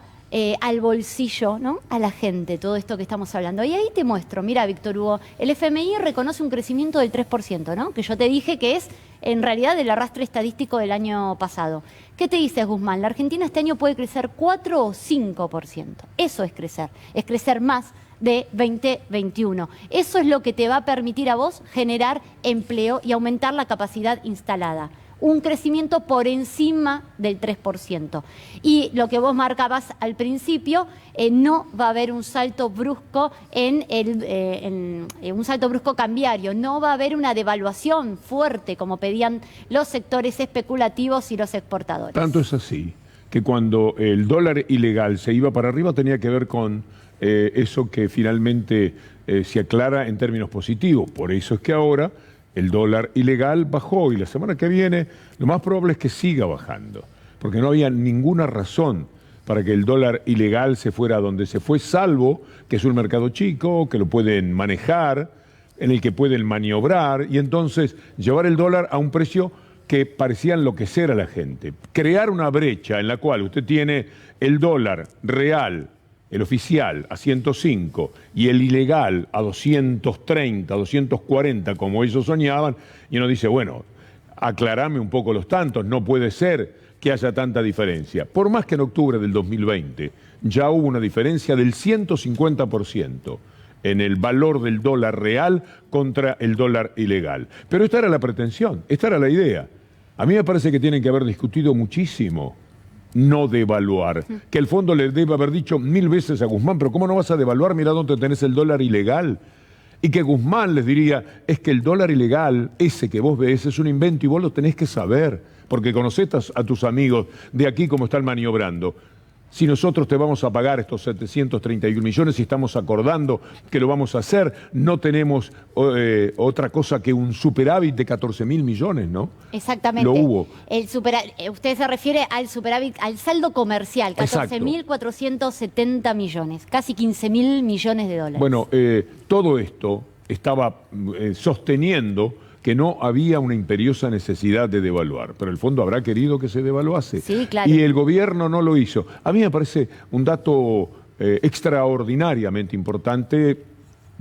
al bolsillo, ¿no?, a la gente todo esto que estamos hablando? Y ahí te muestro, mira, Víctor Hugo, el FMI reconoce un crecimiento del 3%, ¿no?, que yo te dije que es en realidad el arrastre estadístico del año pasado. ¿Qué te dices, Guzmán? La Argentina este año puede crecer 4 o 5%. Eso es crecer más de 2021. Eso es lo que te va a permitir a vos generar empleo y aumentar la capacidad instalada. Un crecimiento por encima del 3%. Y lo que vos marcabas al principio, no va a haber un salto brusco un salto brusco cambiario, no va a haber una devaluación fuerte como pedían los sectores especulativos y los exportadores. Tanto es así que cuando el dólar ilegal se iba para arriba tenía que ver con eso que finalmente se aclara en términos positivos. Por eso es que ahora el dólar ilegal bajó y la semana que viene lo más probable es que siga bajando, porque no había ninguna razón para que el dólar ilegal se fuera a donde se fue, salvo que es un mercado chico, que lo pueden manejar, en el que pueden maniobrar y entonces llevar el dólar a un precio que parecía enloquecer a la gente. Crear una brecha en la cual usted tiene el dólar real, el oficial, a 105 y el ilegal a 230, 240, como ellos soñaban, y uno dice, bueno, aclarame un poco los tantos, no puede ser que haya tanta diferencia. Por más que en octubre del 2020 ya hubo una diferencia del 150% en el valor del dólar real contra el dólar ilegal. Pero esta era la pretensión, esta era la idea. A mí me parece que tienen que haber discutido muchísimo no devaluar, que el fondo le debe haber dicho 1000 veces a Guzmán, pero ¿cómo no vas a devaluar? Mirá dónde tenés el dólar ilegal. Y que Guzmán les diría, es que el dólar ilegal, ese que vos ves, es un invento y vos lo tenés que saber, porque conocés a tus amigos de aquí cómo están maniobrando. Si nosotros te vamos a pagar estos 731 millones y estamos acordando que lo vamos a hacer, no tenemos otra cosa que un superávit de 14.000 millones, ¿no? Exactamente. Lo hubo. Usted se refiere al superávit, al saldo comercial, 14.470 millones, casi 15.000 millones de dólares. Bueno, todo esto estaba sosteniendo que no había una imperiosa necesidad de devaluar, pero el fondo habrá querido que se devaluase. Sí, claro. Y el gobierno no lo hizo. A mí me parece un dato extraordinariamente importante,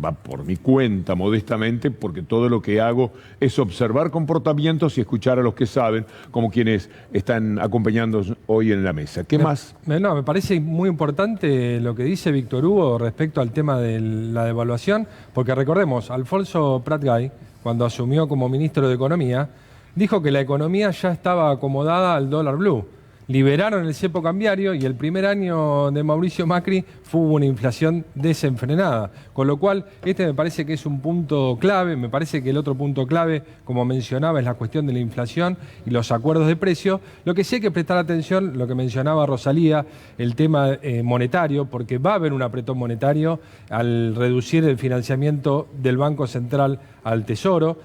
va por mi cuenta modestamente, porque todo lo que hago es observar comportamientos y escuchar a los que saben, como quienes están acompañándonos hoy en la mesa. ¿Qué más? No, me parece muy importante lo que dice Víctor Hugo respecto al tema de la devaluación, porque recordemos, Alfonso Prat-Gay, cuando asumió como ministro de Economía, dijo que la economía ya estaba acomodada al dólar blue. Liberaron el cepo cambiario y el primer año de Mauricio Macri hubo una inflación desenfrenada. Con lo cual, este me parece que es un punto clave. Me parece que el otro punto clave, como mencionaba, es la cuestión de la inflación y los acuerdos de precio. Lo que sí hay que prestar atención, lo que mencionaba Rosalía, el tema monetario, porque va a haber un apretón monetario al reducir el financiamiento del Banco Central al Tesoro.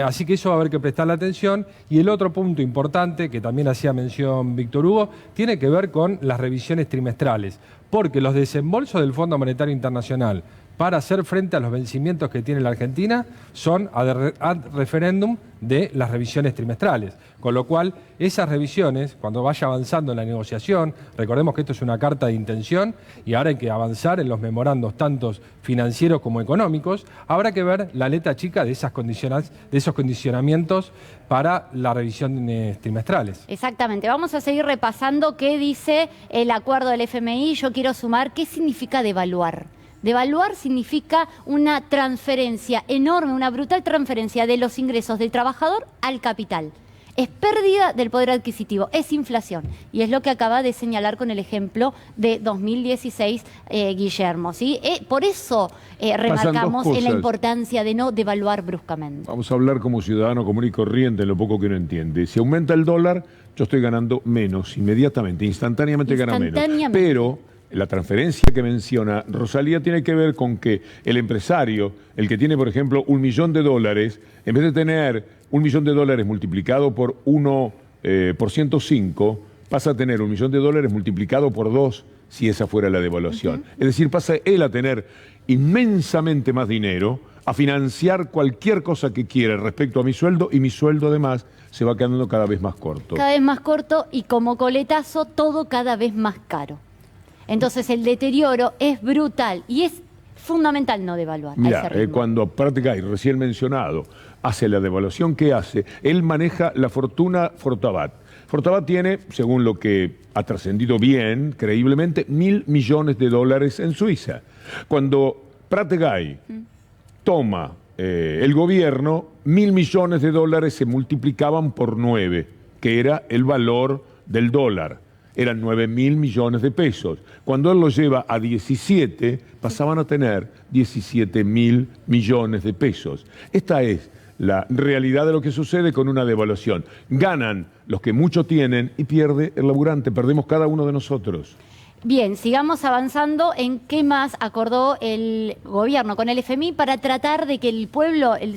Así que eso va a haber que prestarle atención. Y el otro punto importante, que también hacía mención Víctor Hugo, tiene que ver con las revisiones trimestrales, porque los desembolsos del Fondo Monetario Internacional para hacer frente a los vencimientos que tiene la Argentina son ad referéndum de las revisiones trimestrales. Con lo cual, esas revisiones, cuando vaya avanzando en la negociación, recordemos que esto es una carta de intención y ahora hay que avanzar en los memorandos, tanto financieros como económicos, habrá que ver la letra chica de esos condicionamientos para las revisiones trimestrales. Exactamente. Vamos a seguir repasando qué dice el acuerdo del FMI. Yo quiero sumar qué significa devaluar. Devaluar significa una transferencia enorme, una brutal transferencia de los ingresos del trabajador al capital. Es pérdida del poder adquisitivo, es inflación. Y es lo que acaba de señalar con el ejemplo de 2016 Guillermo, ¿sí? Por eso remarcamos en la importancia de no devaluar bruscamente. Vamos a hablar como ciudadano común y corriente en lo poco que uno entiende. Si aumenta el dólar, yo estoy ganando menos, inmediatamente, instantáneamente gano menos. Pero la transferencia que menciona Rosalía tiene que ver con que el empresario, el que tiene, por ejemplo, $1 millón, en vez de tener $1 millón multiplicado por 100.5, pasa a tener $1 millón multiplicado por 2 si esa fuera la devaluación. Es decir, pasa él a tener inmensamente más dinero, a financiar cualquier cosa que quiera respecto a mi sueldo, y mi sueldo además se va quedando cada vez más corto. Cada vez más corto y como coletazo todo cada vez más caro. Entonces el deterioro es brutal y es fundamental no devaluar. Mira, cuando Pratgay, recién mencionado, hace la devaluación que hace, él maneja la fortuna Fortabat. Fortabat tiene, según lo que ha trascendido bien, creíblemente, $1.000 millones en Suiza. Cuando Pratgay toma el gobierno, $1.000 millones se multiplicaban por 9, que era el valor del dólar. Eran 9.000 millones de pesos. Cuando él lo lleva a 17, pasaban a tener 17.000 millones de pesos. Esta es la realidad de lo que sucede con una devaluación. Ganan los que mucho tienen y pierde el laburante, perdemos cada uno de nosotros. Bien, sigamos avanzando en qué más acordó el gobierno con el FMI para tratar de que el pueblo, el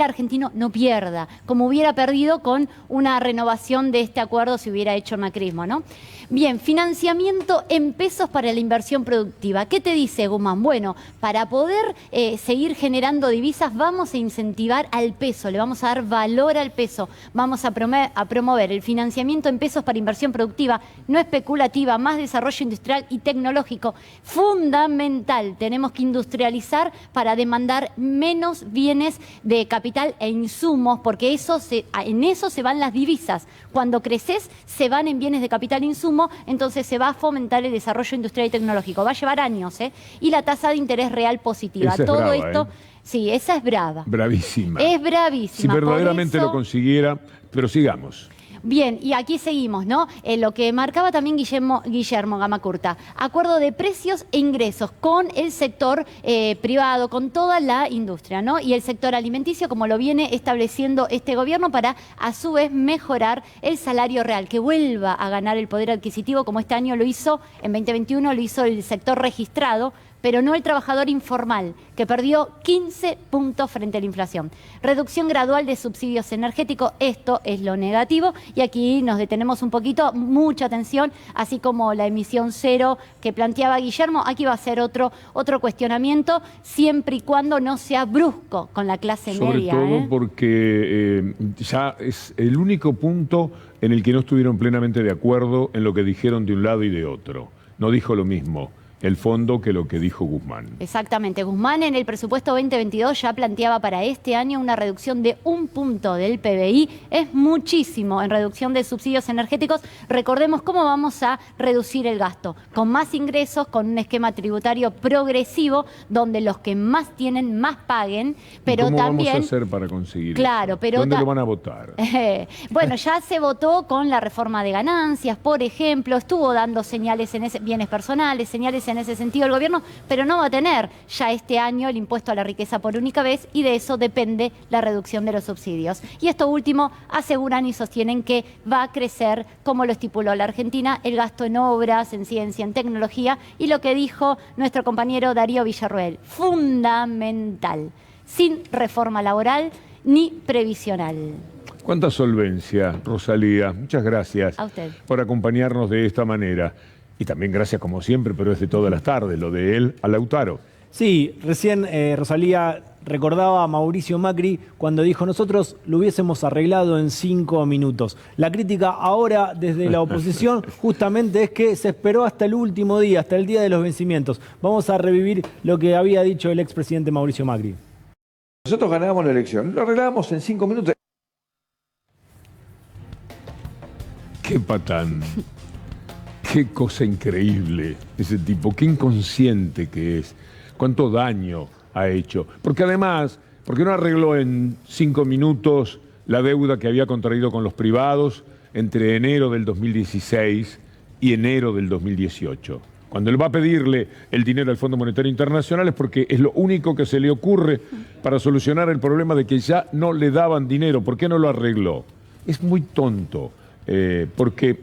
argentino, no pierda, como hubiera perdido con una renovación de este acuerdo si hubiera hecho el macrismo, ¿no? Bien, financiamiento en pesos para la inversión productiva. ¿Qué te dice Guzmán? Bueno, para poder seguir generando divisas vamos a incentivar al peso, le vamos a dar valor al peso, vamos a promover el financiamiento en pesos para inversión productiva, no especulativa, más desarrollo industrial y tecnológico. Fundamental, tenemos que industrializar para demandar menos bienes de capital e insumos, porque en eso se van las divisas. Cuando creces, se van en bienes de capital e insumo, entonces se va a fomentar el desarrollo industrial y tecnológico. Va a llevar años, ¿eh? Y la tasa de interés real positiva. Esa es brava, esto, sí, esa es brava. Bravísima. Es bravísima. Si verdaderamente lo consiguiera, pero sigamos. Bien, y aquí seguimos, ¿no? Lo que marcaba también Guillermo Gamacurta, acuerdo de precios e ingresos con el sector privado, con toda la industria, ¿no? Y el sector alimenticio, como lo viene estableciendo este gobierno, para a su vez mejorar el salario real, que vuelva a ganar el poder adquisitivo, como este año lo hizo, en 2021 lo hizo el sector registrado, pero no el trabajador informal, que perdió 15 puntos frente a la inflación. Reducción gradual de subsidios energéticos, esto es lo negativo, y aquí nos detenemos un poquito, mucha atención, así como la emisión cero que planteaba Guillermo, aquí va a ser otro cuestionamiento, siempre y cuando no sea brusco con la clase media. Sobre todo porque ya es el único punto en el que no estuvieron plenamente de acuerdo en lo que dijeron de un lado y de otro. No dijo lo mismo el fondo que lo que dijo Guzmán. Exactamente. Guzmán en el presupuesto 2022 ya planteaba para este año una reducción de 1 punto del PBI. Es muchísimo en reducción de subsidios energéticos. Recordemos cómo vamos a reducir el gasto. Con más ingresos, con un esquema tributario progresivo, donde los que más tienen, más paguen. Pero ¿Cómo también vamos a hacer para conseguir claro, eso? Pero ¿Dónde lo van a votar? Bueno, ya se votó con la reforma de ganancias, por ejemplo. Estuvo dando señales en bienes personales, señales en ese sentido el gobierno, pero no va a tener ya este año el impuesto a la riqueza por única vez, y de eso depende la reducción de los subsidios. Y esto último aseguran y sostienen que va a crecer, como lo estipuló la Argentina, el gasto en obras, en ciencia, en tecnología, y lo que dijo nuestro compañero Darío Villarroel, fundamental, sin reforma laboral ni previsional. ¿Cuánta solvencia, Rosalía? Muchas gracias A usted. por acompañarnos de esta manera. Y también gracias como siempre, pero es de todas las tardes, lo de él a Lautaro. Sí, recién Rosalía recordaba a Mauricio Macri cuando dijo: nosotros lo hubiésemos arreglado en 5 minutos. La crítica ahora desde la oposición justamente es que se esperó hasta el último día, hasta el día de los vencimientos. Vamos a revivir lo que había dicho el expresidente Mauricio Macri. Nosotros ganábamos la elección, lo arreglábamos en 5 minutos. Qué patán. Qué cosa increíble ese tipo, qué inconsciente que es. Cuánto daño ha hecho. Porque además, ¿por qué no arregló en 5 minutos la deuda que había contraído con los privados entre enero del 2016 y enero del 2018? Cuando él va a pedirle el dinero al Fondo Monetario Internacional es porque es lo único que se le ocurre para solucionar el problema de que ya no le daban dinero. ¿Por qué no lo arregló? Es muy tonto, porque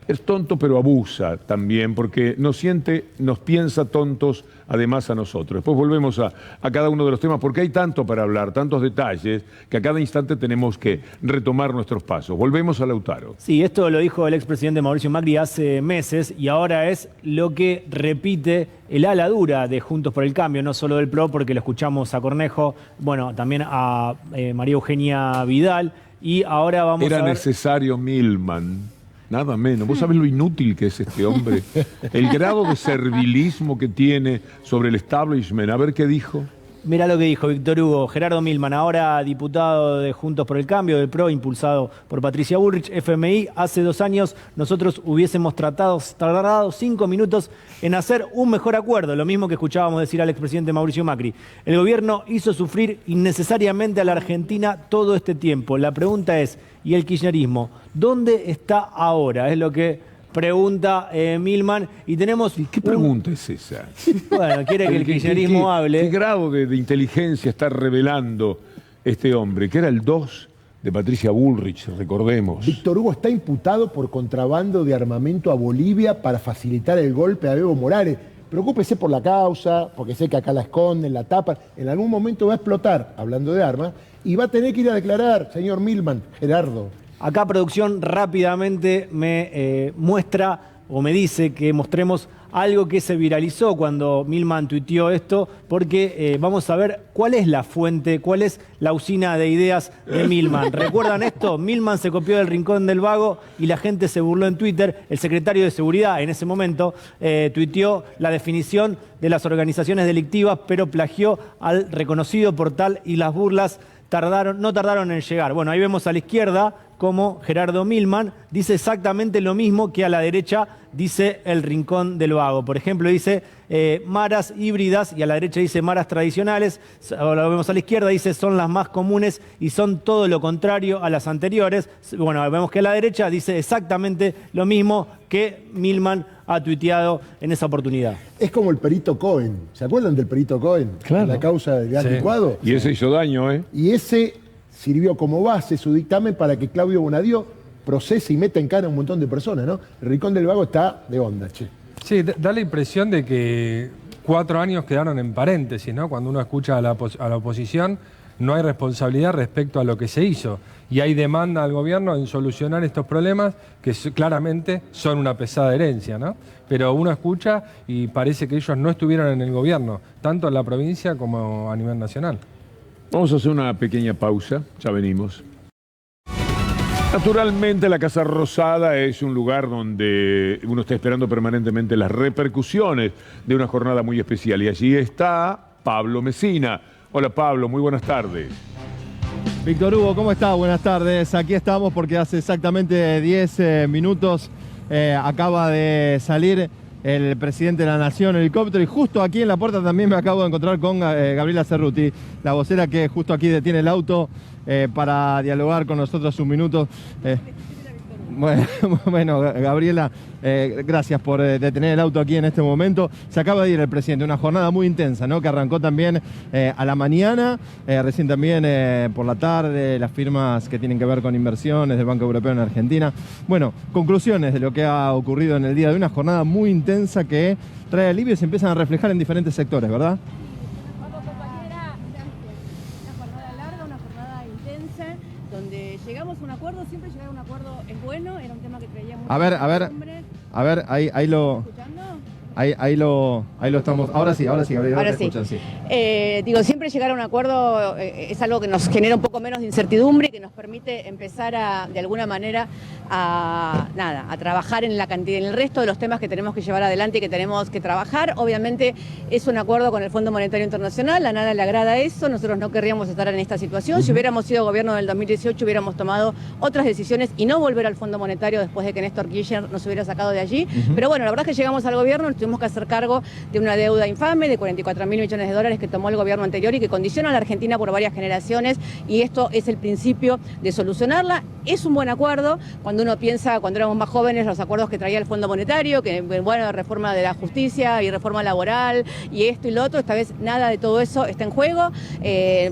es tonto pero abusa también, porque nos piensa tontos además a nosotros. Después volvemos a cada uno de los temas, porque hay tanto para hablar, tantos detalles, que a cada instante tenemos que retomar nuestros pasos. Volvemos a Lautaro. Sí, esto lo dijo el expresidente Mauricio Macri hace meses y ahora es lo que repite el ala dura de Juntos por el Cambio, no solo del PRO, porque lo escuchamos a Cornejo, bueno, también a María Eugenia Vidal, y ahora vamos a ver... Era necesario Milman. Nada menos. ¿Vos sabés lo inútil que es este hombre? El grado de servilismo que tiene sobre el establishment. A ver qué dijo. Mirá lo que dijo Víctor Hugo. Gerardo Milman, ahora diputado de Juntos por el Cambio, del PRO, impulsado por Patricia Bullrich, FMI. Hace 2 años nosotros hubiésemos tardado 5 minutos en hacer un mejor acuerdo. Lo mismo que escuchábamos decir al expresidente Mauricio Macri. El gobierno hizo sufrir innecesariamente a la Argentina todo este tiempo. La pregunta es, ¿y el kirchnerismo dónde está ahora? Es lo que pregunta Milman. Y tenemos... ¿Qué pregunta es esa? Bueno, quiere que el kirchnerismo hable. ¿Qué grado de inteligencia está revelando este hombre? Que era el 2 de Patricia Bullrich, recordemos. Víctor Hugo está imputado por contrabando de armamento a Bolivia para facilitar el golpe a Evo Morales. Preocúpese por la causa, porque sé que acá la esconden, la tapan. En algún momento va a explotar, hablando de armas, y va a tener que ir a declarar, señor Milman, Gerardo. Acá producción rápidamente me muestra o me dice que mostremos algo que se viralizó cuando Milman tuiteó esto, porque vamos a ver cuál es la fuente, cuál es la usina de ideas de Milman. ¿Recuerdan esto? Milman se copió del Rincón del Vago y la gente se burló en Twitter. El secretario de Seguridad en ese momento tuiteó la definición de las organizaciones delictivas, pero plagió al reconocido portal y las burlas no tardaron en llegar. Bueno, ahí vemos a la izquierda cómo Gerardo Milman dice exactamente lo mismo que a la derecha dice el Rincón del Vago. Por ejemplo, dice maras híbridas y a la derecha dice maras tradicionales. Ahora lo vemos a la izquierda, dice son las más comunes y son todo lo contrario a las anteriores. Bueno, vemos que a la derecha dice exactamente lo mismo que Milman ha tuiteado en esa oportunidad. Es como el perito Cohen. ¿Se acuerdan del perito Cohen? Claro. La causa del gas licuado. Y ese hizo daño, ¿eh? Y ese sirvió como base su dictamen para que Claudio Bonadío procese y meta en cara a un montón de personas, ¿no? El Rincón del Vago está de onda, che. Sí, da la impresión de que 4 años quedaron en paréntesis, ¿no? Cuando uno escucha a la oposición, no hay responsabilidad respecto a lo que se hizo. Y hay demanda al gobierno en solucionar estos problemas que claramente son una pesada herencia, ¿no? Pero uno escucha y parece que ellos no estuvieron en el gobierno, tanto en la provincia como a nivel nacional. Vamos a hacer una pequeña pausa, ya venimos. Naturalmente la Casa Rosada es un lugar donde uno está esperando permanentemente las repercusiones de una jornada muy especial. Y allí está Pablo Mesina. Hola Pablo, muy buenas tardes. Víctor Hugo, ¿cómo está? Buenas tardes. Aquí estamos porque hace exactamente 10 minutos acaba de salir el presidente de la Nación en helicóptero y justo aquí en la puerta también me acabo de encontrar con Gabriela Cerruti, la vocera que justo aquí detiene el auto para dialogar con nosotros un minuto. Bueno, Gabriela, gracias por detener el auto aquí en este momento. Se acaba de ir el presidente, una jornada muy intensa, ¿no? Que arrancó también a la mañana, recién también por la tarde, las firmas que tienen que ver con inversiones del Banco Europeo en Argentina. Bueno, conclusiones de lo que ha ocurrido en el día de una jornada muy intensa que trae alivio y se empiezan a reflejar en diferentes sectores, ¿verdad? Llegamos a un acuerdo, siempre llegar a un acuerdo es bueno, era un tema que traía mucho. A ver, ahí Ahí lo estamos. Ahora sí, Gabriela, ahora te sí. escuchan, sí. Siempre llegar a un acuerdo es algo que nos genera un poco menos de incertidumbre y que nos permite empezar de alguna manera a trabajar en el resto de los temas que tenemos que llevar adelante y que tenemos que trabajar. Obviamente es un acuerdo con el Fondo Monetario Internacional, a nada le agrada eso, nosotros no querríamos estar en esta situación. Si hubiéramos sido gobierno del 2018 hubiéramos tomado otras decisiones y no volver al Fondo Monetario después de que Néstor Kirchner nos hubiera sacado de allí. Pero bueno, la verdad es que llegamos al gobierno, nos tuvimos que hacer cargo de una deuda infame de 44.000 millones de dólares que tomó el gobierno anterior y que condiciona a la Argentina por varias generaciones, y esto es el principio de solucionarla. Es un buen acuerdo cuando uno piensa, cuando éramos más jóvenes, los acuerdos que traía el Fondo Monetario, que bueno, reforma de la justicia y reforma laboral y esto y lo otro. Esta vez nada de todo eso está en juego.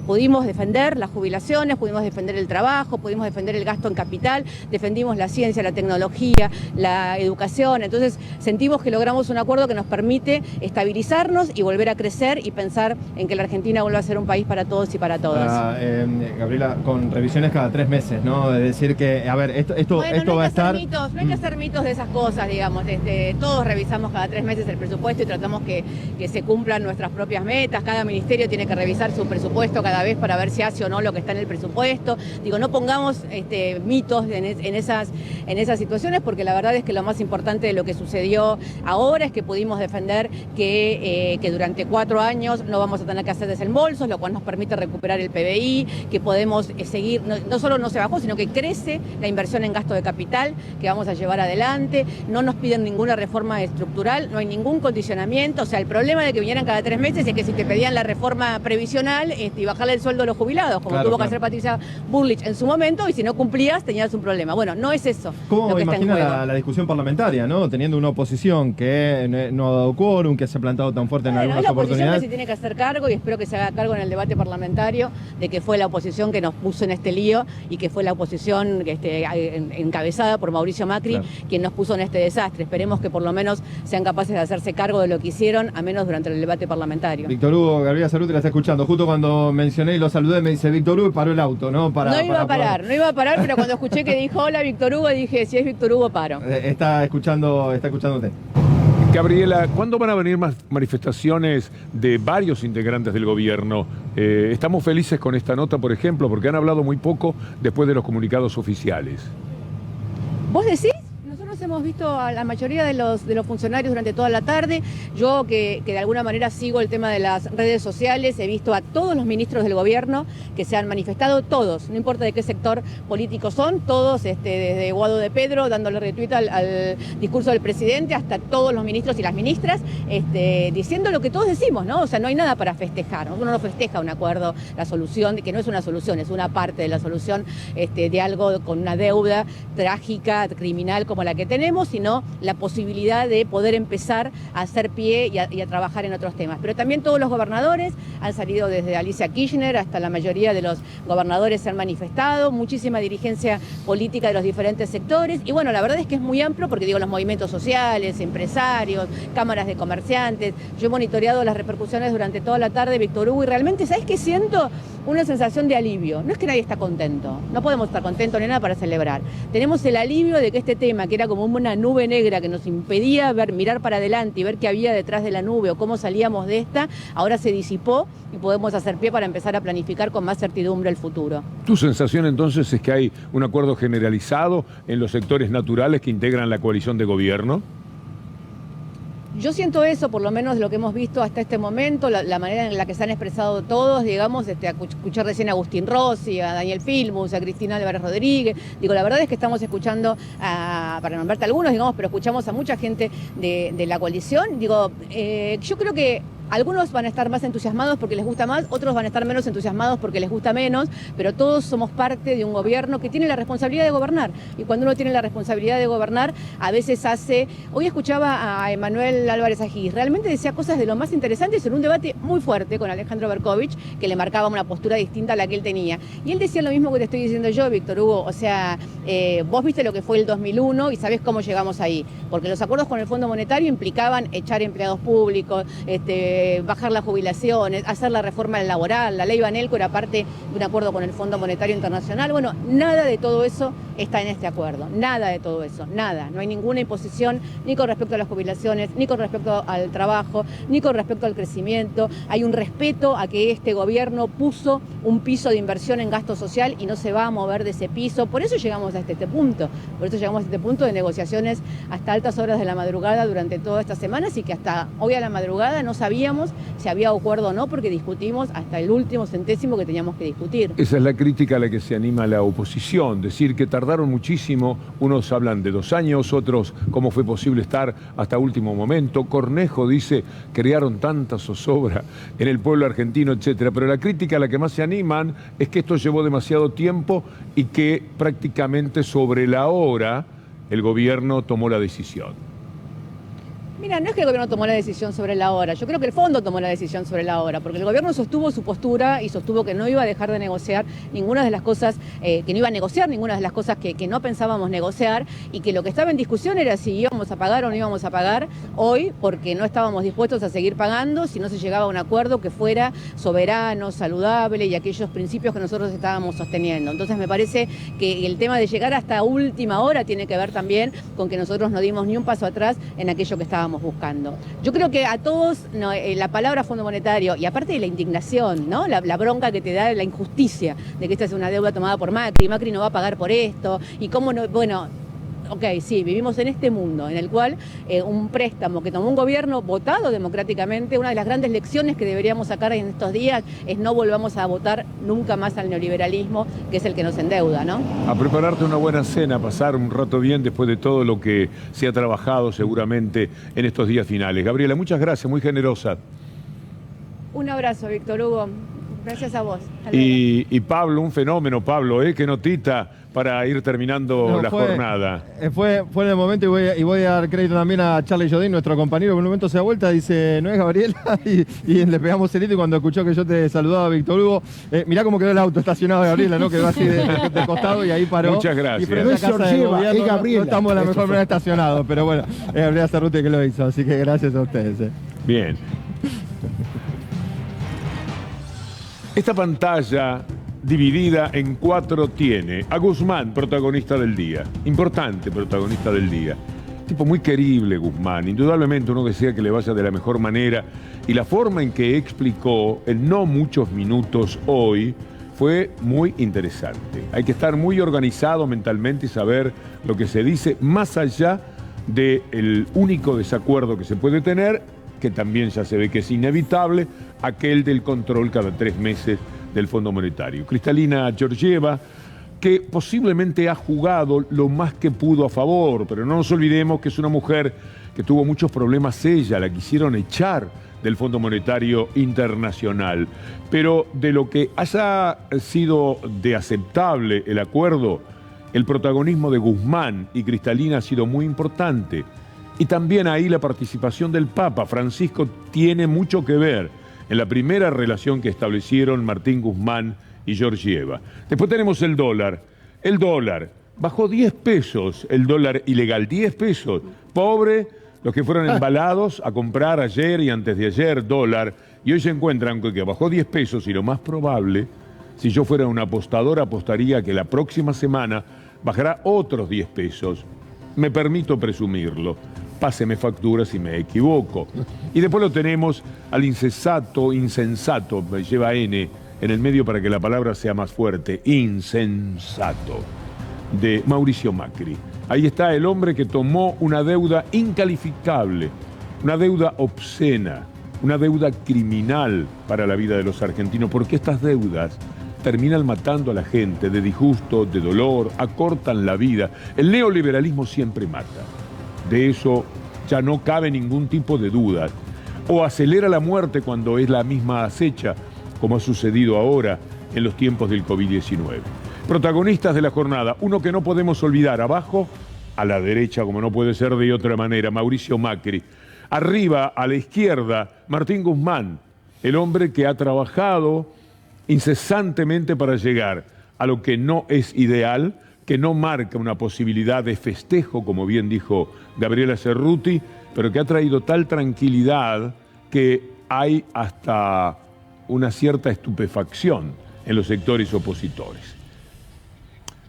Pudimos defender las jubilaciones, pudimos defender el trabajo, pudimos defender el gasto en capital, defendimos la ciencia, la tecnología, la educación. Entonces sentimos que logramos un acuerdo que nos permite estabilizarnos y volver a crecer y pensar en que la Argentina vuelva a ser un país para todos y para todas. Gabriela, con revisiones cada 3 meses, ¿no? Es decir que, a ver, esto va a estar... No hay que hacer mitos de esas cosas, digamos. Todos revisamos cada 3 meses el presupuesto y tratamos que se cumplan nuestras propias metas. Cada ministerio tiene que revisar su presupuesto cada vez para ver si hace o no lo que está en el presupuesto. Digo, no pongamos mitos en esas situaciones, porque la verdad es que lo más importante de lo que sucedió ahora es que pudimos defender que durante 4 años no vamos a tener que hacer desembolsos, lo cual nos permite recuperar el PBI, que podemos seguir, no solo no se bajó, sino que crece la inversión en gasto de capital que vamos a llevar adelante. No nos piden ninguna reforma estructural, no hay ningún condicionamiento. O sea, el problema de que vinieran cada 3 meses es que si te pedían la reforma previsional y bajarle el sueldo a los jubilados, como tuvo que hacer Patricia Bullrich en su momento, y si no cumplías tenías un problema. Bueno, no es eso. ¿Cómo lo que imagina la discusión parlamentaria, ¿no? Teniendo una oposición que no ha dado quórum, que se ha plantado tan fuerte en algunas la oposición oportunidades? que se tiene que hacer cargo, y espero que se haga cargo en el debate parlamentario, de que fue la oposición que nos puso en este lío y que fue la oposición encabezada por Mauricio Macri, quien nos puso en este desastre. Esperemos que por lo menos sean capaces de hacerse cargo de lo que hicieron, a menos durante el debate parlamentario. Víctor Hugo, Gabriela Cerruti la está escuchando. Justo cuando mencioné y lo saludé, me dice Víctor Hugo y paró el auto, ¿no? No iba a parar, pero cuando escuché que dijo hola Víctor Hugo, dije, si es Víctor Hugo, paro. Está escuchándote. Gabriela, ¿cuándo van a venir más manifestaciones de varios integrantes del gobierno? Estamos felices con esta nota, por ejemplo, porque han hablado muy poco después de los comunicados oficiales. ¿Vos decís? Nosotros hemos visto a la mayoría de los funcionarios durante toda la tarde. Yo que de alguna manera sigo el tema de las redes sociales, he visto a todos los ministros del gobierno que se han manifestado, todos, no importa de qué sector político son, todos, desde Guado de Pedro dándole retweet al discurso del presidente, hasta todos los ministros y las ministras, diciendo lo que todos decimos, ¿no? O sea, no hay nada para festejar, ¿no? Uno no festeja un acuerdo, la solución, que no es una solución, es una parte de la solución de algo con una deuda trágica, criminal como la que tenemos, sino la posibilidad de poder empezar a hacer pie y a trabajar en otros temas. Pero también todos los gobernadores han salido, desde Alicia Kirchner hasta la mayoría de los gobernadores se han manifestado, muchísima dirigencia política de los diferentes sectores, y bueno, la verdad es que es muy amplio, porque digo, los movimientos sociales, empresarios, cámaras de comerciantes. Yo he monitoreado las repercusiones durante toda la tarde, Víctor Hugo, y realmente, ¿sabes qué siento? Una sensación de alivio. No es que nadie está contento, no podemos estar contentos ni nada para celebrar. Tenemos el alivio de que este tema, que era como una nube negra que nos impedía mirar para adelante y ver qué había detrás de la nube o cómo salíamos de esta, ahora se disipó y podemos hacer pie para empezar a planificar con más certidumbre el futuro. ¿Tu sensación entonces es que hay un acuerdo generalizado en los sectores naturales que integran la coalición de gobierno? Yo siento eso, por lo menos de lo que hemos visto hasta este momento, la manera en la que se han expresado todos, digamos, escuché recién a Agustín Rossi, a Daniel Filmus, a Cristina Álvarez Rodríguez. Digo, la verdad es que estamos escuchando, para nombrarte algunos, digamos, pero escuchamos a mucha gente de la coalición. Digo, yo creo que algunos van a estar más entusiasmados porque les gusta más, otros van a estar menos entusiasmados porque les gusta menos, pero todos somos parte de un gobierno que tiene la responsabilidad de gobernar. Y cuando uno tiene la responsabilidad de gobernar, a veces hace... Hoy escuchaba a Emanuel Álvarez Agis, realmente decía cosas de lo más interesantes en un debate muy fuerte con Alejandro Berkovich, que le marcaba una postura distinta a la que él tenía. Y él decía lo mismo que te estoy diciendo yo, Víctor Hugo, o sea, vos viste lo que fue el 2001 y sabés cómo llegamos ahí, porque los acuerdos con el Fondo Monetario implicaban echar empleados públicos, bajar las jubilaciones, hacer la reforma laboral, la ley Banelco era parte de un acuerdo con el Fondo Monetario Internacional. Bueno, nada de todo eso está en este acuerdo. Nada de todo eso, nada. No hay ninguna imposición ni con respecto a las jubilaciones, ni con respecto al trabajo, ni con respecto al crecimiento. Hay un respeto a que este gobierno puso un piso de inversión en gasto social y no se va a mover de ese piso. Por eso llegamos a este punto. Por eso llegamos a este punto de negociaciones hasta altas horas de la madrugada durante todas estas semanas y que hasta hoy a la madrugada no sabíamos si había acuerdo o no, porque discutimos hasta el último centésimo que teníamos que discutir. Esa es la crítica a la que se anima la oposición, decir que tardaron muchísimo, unos hablan de 2 años, otros cómo fue posible estar hasta último momento. Cornejo dice, crearon tanta zozobra en el pueblo argentino, etcétera. Pero la crítica a la que más se animan es que esto llevó demasiado tiempo y que prácticamente sobre la hora el gobierno tomó la decisión. Mira, no es que el gobierno tomó la decisión sobre la hora, yo creo que el fondo tomó la decisión sobre la hora, porque el gobierno sostuvo su postura y sostuvo que no iba a dejar de negociar ninguna de las cosas, que no iba a negociar ninguna de las cosas que no pensábamos negociar, y que lo que estaba en discusión era si íbamos a pagar o no íbamos a pagar hoy, porque no estábamos dispuestos a seguir pagando si no se llegaba a un acuerdo que fuera soberano, saludable y aquellos principios que nosotros estábamos sosteniendo. Entonces me parece que el tema de llegar hasta última hora tiene que ver también con que nosotros no dimos ni un paso atrás en aquello que estábamos buscando. Yo creo que a todos la palabra Fondo Monetario, y aparte de la indignación, ¿no? La bronca que te da la injusticia de que esta es una deuda tomada por Macri no va a pagar por esto, y cómo no, bueno, ok, sí, vivimos en este mundo en el cual un préstamo que tomó un gobierno votado democráticamente, una de las grandes lecciones que deberíamos sacar en estos días es no volvamos a votar nunca más al neoliberalismo, que es el que nos endeuda, ¿no? A prepararte una buena cena, pasar un rato bien después de todo lo que se ha trabajado seguramente en estos días finales. Gabriela, muchas gracias, muy generosa. Un abrazo, Víctor Hugo. Gracias a vos. Y Pablo, un fenómeno, Pablo, qué notita para ir terminando la jornada. Fue en el momento, y voy a dar crédito también a Charlie Jodín, nuestro compañero, que en un momento se da vuelta, dice, ¿no es Gabriela? Y le pegamos el hito, y cuando escuchó que yo te saludaba, Víctor Hugo, mirá cómo quedó el auto estacionado de Gabriela, ¿no? Quedó así de costado y ahí paró. Muchas gracias. Y frente a la casa del gobierno, no estamos de la mejor manera estacionados, pero bueno, es Gabriela Cerruti que lo hizo, así que gracias a ustedes. Bien. Esta pantalla dividida en 4 tiene a Guzmán, protagonista del día, importante protagonista del día. Tipo muy querible Guzmán, indudablemente uno desea que le vaya de la mejor manera, y la forma en que explicó en no muchos minutos hoy fue muy interesante. Hay que estar muy organizado mentalmente y saber lo que se dice más allá del único desacuerdo que se puede tener, que también ya se ve que es inevitable, aquel del control cada 3 meses del Fondo Monetario. Kristalina Georgieva, que posiblemente ha jugado lo más que pudo a favor, pero no nos olvidemos que es una mujer que tuvo muchos problemas ella, la quisieron echar del Fondo Monetario Internacional. Pero de lo que haya sido de aceptable el acuerdo, el protagonismo de Guzmán y Kristalina ha sido muy importante. Y también ahí la participación del Papa Francisco tiene mucho que ver en la primera relación que establecieron Martín Guzmán y Georgieva. Después tenemos el dólar. El dólar bajó 10 pesos, el dólar ilegal, 10 pesos. Pobre los que fueron embalados a comprar ayer y antes de ayer dólar, y hoy se encuentran que bajó 10 pesos, y lo más probable, si yo fuera un apostador, apostaría que la próxima semana bajará otros 10 pesos. Me permito presumirlo. Páseme factura si me equivoco. Y después lo tenemos al insensato, lleva N en el medio para que la palabra sea más fuerte, insensato, de Mauricio Macri. Ahí está el hombre que tomó una deuda incalificable, una deuda obscena, una deuda criminal para la vida de los argentinos, porque estas deudas terminan matando a la gente de disgusto, de dolor, acortan la vida. El neoliberalismo siempre mata. De eso ya no cabe ningún tipo de duda. O acelera la muerte cuando es la misma acecha, como ha sucedido ahora en los tiempos del COVID-19. Protagonistas de la jornada, uno que no podemos olvidar, abajo, a la derecha, como no puede ser de otra manera, Mauricio Macri. Arriba, a la izquierda, Martín Guzmán, el hombre que ha trabajado incesantemente para llegar a lo que no es ideal, que no marca una posibilidad de festejo, como bien dijo Gabriela Cerruti, pero que ha traído tal tranquilidad que hay hasta una cierta estupefacción en los sectores opositores.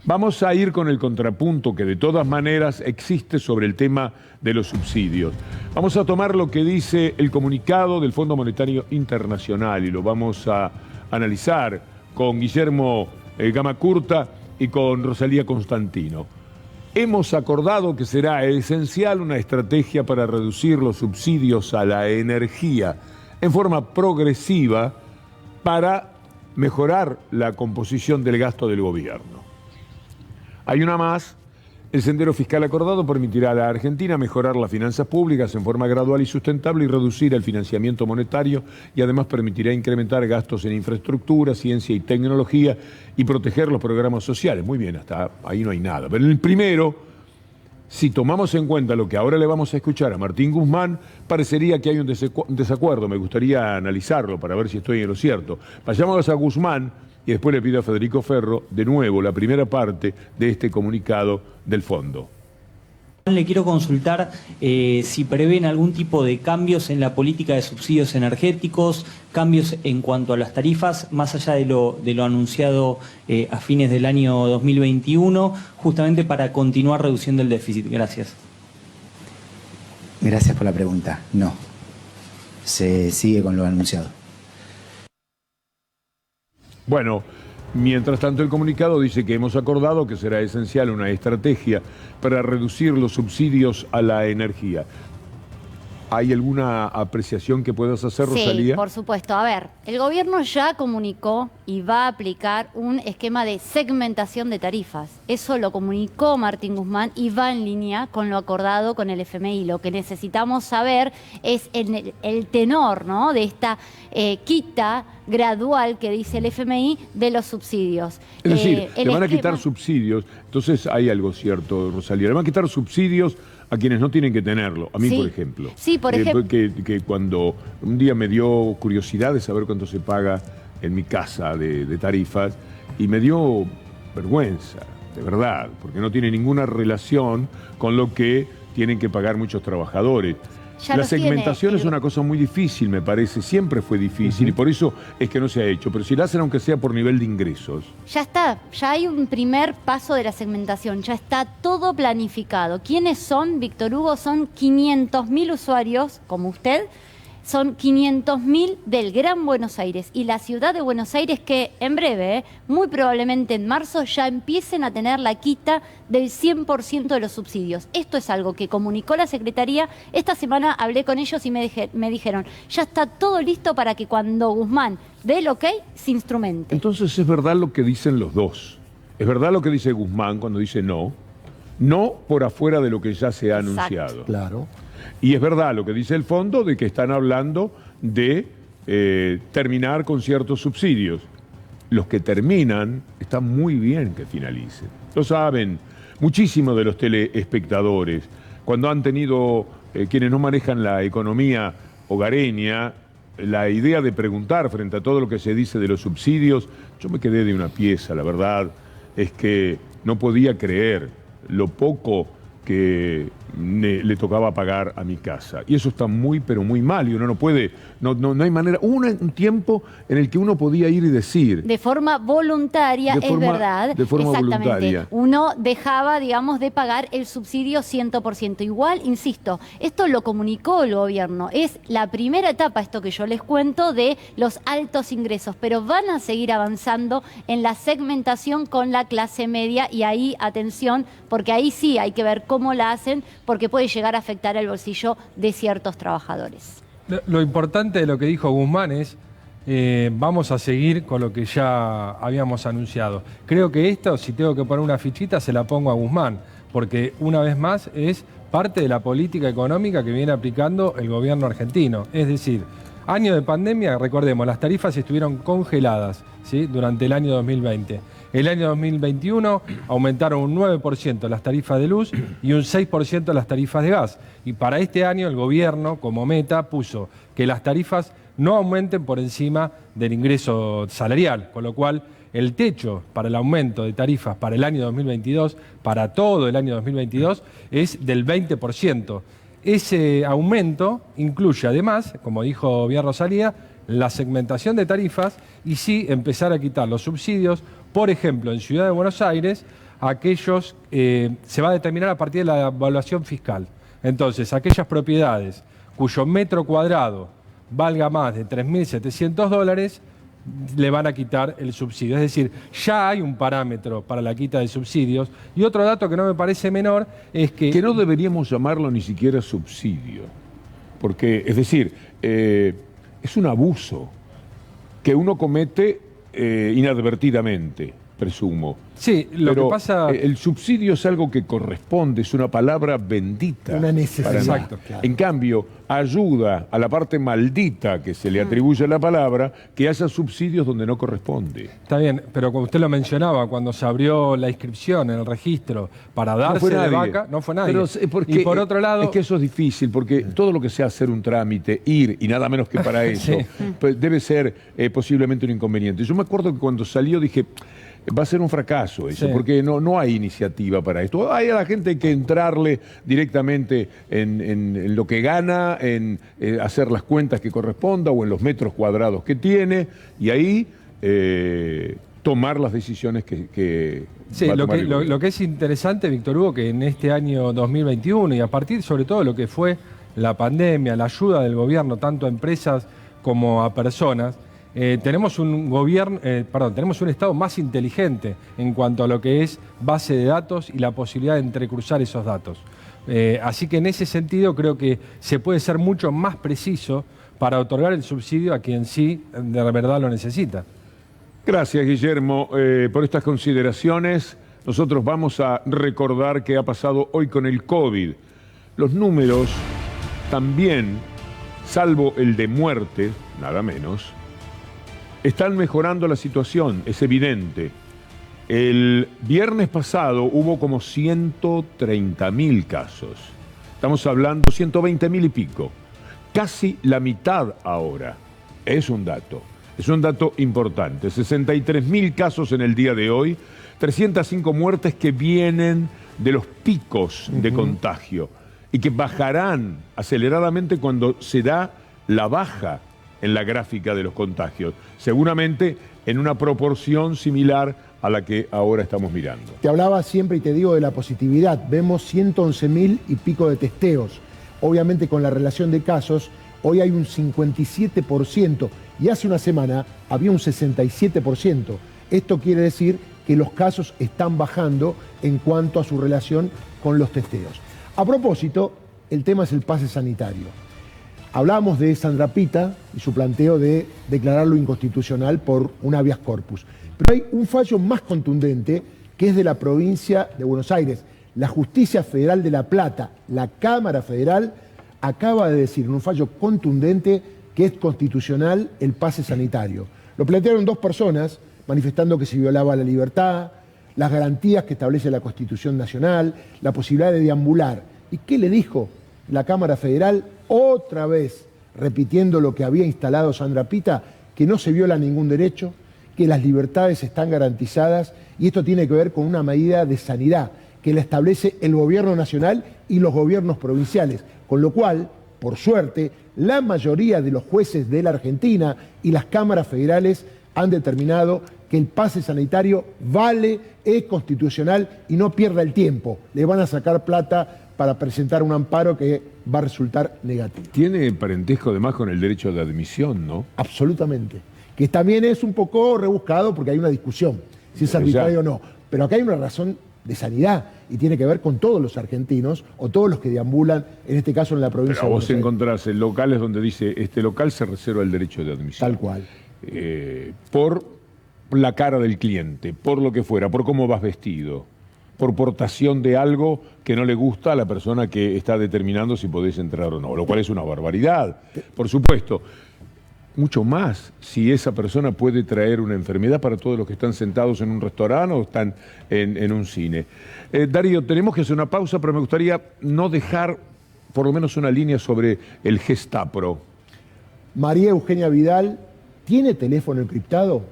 Vamos a ir con el contrapunto que de todas maneras existe sobre el tema de los subsidios. Vamos a tomar lo que dice el comunicado del Fondo Monetario Internacional y lo vamos a analizar con Guillermo Gamacurta y con Rosalía Constantino. Hemos acordado que será esencial una estrategia para reducir los subsidios a la energía en forma progresiva para mejorar la composición del gasto del gobierno. Hay una más. El sendero fiscal acordado permitirá a la Argentina mejorar las finanzas públicas en forma gradual y sustentable y reducir el financiamiento monetario y además permitirá incrementar gastos en infraestructura, ciencia y tecnología y proteger los programas sociales. Muy bien, hasta ahí no hay nada. Pero en el primero, si tomamos en cuenta lo que ahora le vamos a escuchar a Martín Guzmán, parecería que hay un desacuerdo. Me gustaría analizarlo para ver si estoy en lo cierto. Vayamos a Guzmán y después le pido a Federico Ferro, de nuevo, la primera parte de este comunicado del Fondo. Le quiero consultar si prevén algún tipo de cambios en la política de subsidios energéticos, cambios en cuanto a las tarifas, más allá de lo anunciado a fines del año 2021, justamente para continuar reduciendo el déficit. Gracias. Gracias por la pregunta. No, se sigue con lo anunciado. Bueno, mientras tanto el comunicado dice que hemos acordado que será esencial una estrategia para reducir los subsidios a la energía. ¿Hay alguna apreciación que puedas hacer, Rosalía? Sí, por supuesto. A ver, el gobierno ya comunicó y va a aplicar un esquema de segmentación de tarifas. Eso lo comunicó Martín Guzmán y va en línea con lo acordado con el FMI. Lo que necesitamos saber es el tenor, ¿no?, de esta quita gradual que dice el FMI de los subsidios. Es decir, le van a quitar subsidios. Entonces hay algo cierto, Rosalía. Le van a quitar subsidios a quienes no tienen que tenerlo. A mí, sí, por ejemplo. Sí, por ejemplo. Que cuando un día me dio curiosidad de saber cuánto se paga en mi casa de tarifas y me dio vergüenza, de verdad, porque no tiene ninguna relación con lo que tienen que pagar muchos trabajadores. La segmentación es una cosa muy difícil, me parece, siempre fue difícil y por eso es que no se ha hecho, pero si la hacen aunque sea por nivel de ingresos. Ya está, ya hay un primer paso de la segmentación, ya está todo planificado. ¿Quiénes son, Víctor Hugo? Son 500.000 usuarios, como usted, son 500.000 del Gran Buenos Aires y la ciudad de Buenos Aires que en breve, muy probablemente en marzo, ya empiecen a tener la quita del 100% de los subsidios. Esto es algo que comunicó la Secretaría. Esta semana hablé con ellos y me dijeron, ya está todo listo para que cuando Guzmán dé el ok, se instrumente. Entonces es verdad lo que dicen los dos. Es verdad lo que dice Guzmán cuando dice no. No por afuera de lo que ya se ha anunciado. Claro. Y es verdad lo que dice el fondo de que están hablando de terminar con ciertos subsidios. Los que terminan, está muy bien que finalicen. Lo saben muchísimos de los teleespectadores. Cuando han tenido quienes no manejan la economía hogareña, la idea de preguntar frente a todo lo que se dice de los subsidios, yo me quedé de una pieza, la verdad es que no podía creer lo poco que le tocaba pagar a mi casa. Y eso está muy, pero muy mal. Y uno no puede, no hay manera. Hubo un tiempo en el que uno podía ir y decir. De forma voluntaria, es verdad. De forma voluntaria. Uno dejaba, digamos, de pagar el subsidio 100%. Igual, insisto, esto lo comunicó el gobierno. Es la primera etapa, esto que yo les cuento, de los altos ingresos. Pero van a seguir avanzando en la segmentación con la clase media. Y ahí, atención, porque ahí sí hay que ver cómo la hacen, porque puede llegar a afectar el bolsillo de ciertos trabajadores. Lo importante de lo que dijo Guzmán es, vamos a seguir con lo que ya habíamos anunciado. Creo que esto, si tengo que poner una fichita, se la pongo a Guzmán, porque una vez más es parte de la política económica que viene aplicando el gobierno argentino. Es decir, año de pandemia, recordemos, las tarifas estuvieron congeladas, ¿sí?, durante el año 2020. El año 2021 aumentaron un 9% las tarifas de luz y un 6% las tarifas de gas. Y para este año el gobierno, como meta, puso que las tarifas no aumenten por encima del ingreso salarial, con lo cual el techo para el aumento de tarifas para el año 2022, para todo el año 2022, es del 20%. Ese aumento incluye además, como dijo bien Rosalía, la segmentación de tarifas y sí empezar a quitar los subsidios, por ejemplo, en Ciudad de Buenos Aires, aquellos, se va a determinar a partir de la evaluación fiscal. Entonces, aquellas propiedades cuyo metro cuadrado valga más de $3.700, le van a quitar el subsidio. Es decir, ya hay un parámetro para la quita de subsidios. Y otro dato que no me parece menor es que... Que no deberíamos llamarlo ni siquiera subsidio. Porque, es decir, es un abuso que uno comete inadvertidamente, presumo. Sí, pero que pasa... el subsidio es algo que corresponde, es una palabra bendita. Una necesidad. Exacto. Claro. En cambio, ayuda a la parte maldita que se le atribuye a la palabra que haya subsidios donde no corresponde. Está bien, pero como usted lo mencionaba, cuando se abrió la inscripción en el registro para darse de baja, no fue nadie. Pero y por otro lado... Es que eso es difícil, porque todo lo que sea hacer un trámite, ir, y nada menos que para eso, pues debe ser posiblemente un inconveniente. Yo me acuerdo que cuando salió dije... Va a ser un fracaso eso, porque no hay iniciativa para esto. Hay a la gente que entrarle directamente en lo que gana, en hacer las cuentas que corresponda o en los metros cuadrados que tiene, y ahí tomar las decisiones que sí, va a tomar lo que es interesante, Víctor Hugo, que en este año 2021 y a partir sobre todo de lo que fue la pandemia, la ayuda del gobierno tanto a empresas como a personas, tenemos tenemos un Estado más inteligente en cuanto a lo que es base de datos y la posibilidad de entrecruzar esos datos. Así que en ese sentido creo que se puede ser mucho más preciso para otorgar el subsidio a quien sí de verdad lo necesita. Gracias, Guillermo, por estas consideraciones. Nosotros vamos a recordar qué ha pasado hoy con el COVID. Los números también, salvo el de muerte, nada menos, están mejorando la situación, es evidente. El viernes pasado hubo como 130.000 casos. Estamos hablando 120.000 y pico. Casi la mitad ahora. Es un dato importante. 63.000 casos en el día de hoy, 305 muertes que vienen de los picos de contagio y que bajarán aceleradamente cuando se da la baja en la gráfica de los contagios, seguramente en una proporción similar a la que ahora estamos mirando. Te hablaba siempre y te digo de la positividad. Vemos 111.000 y pico de testeos. Obviamente con la relación de casos, hoy hay un 57% y hace una semana había un 67%. Esto quiere decir que los casos están bajando en cuanto a su relación con los testeos. A propósito, el tema es el pase sanitario. Hablábamos de Sandra Pita y su planteo de declararlo inconstitucional por un habeas corpus. Pero hay un fallo más contundente que es de la provincia de Buenos Aires. La Justicia Federal de La Plata, la Cámara Federal, acaba de decir en un fallo contundente que es constitucional el pase sanitario. Lo plantearon dos personas manifestando que se violaba la libertad, las garantías que establece la Constitución Nacional, la posibilidad de deambular. ¿Y qué le dijo la Cámara Federal? Otra vez, repitiendo lo que había instalado Sandra Pita, que no se viola ningún derecho, que las libertades están garantizadas, y esto tiene que ver con una medida de sanidad que la establece el gobierno nacional y los gobiernos provinciales, con lo cual, por suerte, la mayoría de los jueces de la Argentina y las cámaras federales han determinado que el pase sanitario vale, es constitucional y no pierda el tiempo. Le van a sacar plata para presentar un amparo que va a resultar negativo. Tiene parentesco además con el derecho de admisión, ¿no? Absolutamente. Que también es un poco rebuscado porque hay una discusión, si es arbitrario o no. Pero acá hay una razón de sanidad y tiene que ver con todos los argentinos o todos los que deambulan, en este caso en la provincia de Buenos Aires. Pero vos encontrás en locales donde dice, este local se reserva el derecho de admisión. Tal cual. Por la cara del cliente, por lo que fuera, por cómo vas vestido, por portación de algo que no le gusta a la persona que está determinando si podés entrar o no, lo cual es una barbaridad, por supuesto. Mucho más si esa persona puede traer una enfermedad para todos los que están sentados en un restaurante o están en un cine. Darío, tenemos que hacer una pausa, pero me gustaría no dejar por lo menos una línea sobre el Gestapro. María Eugenia Vidal, ¿tiene teléfono encriptado?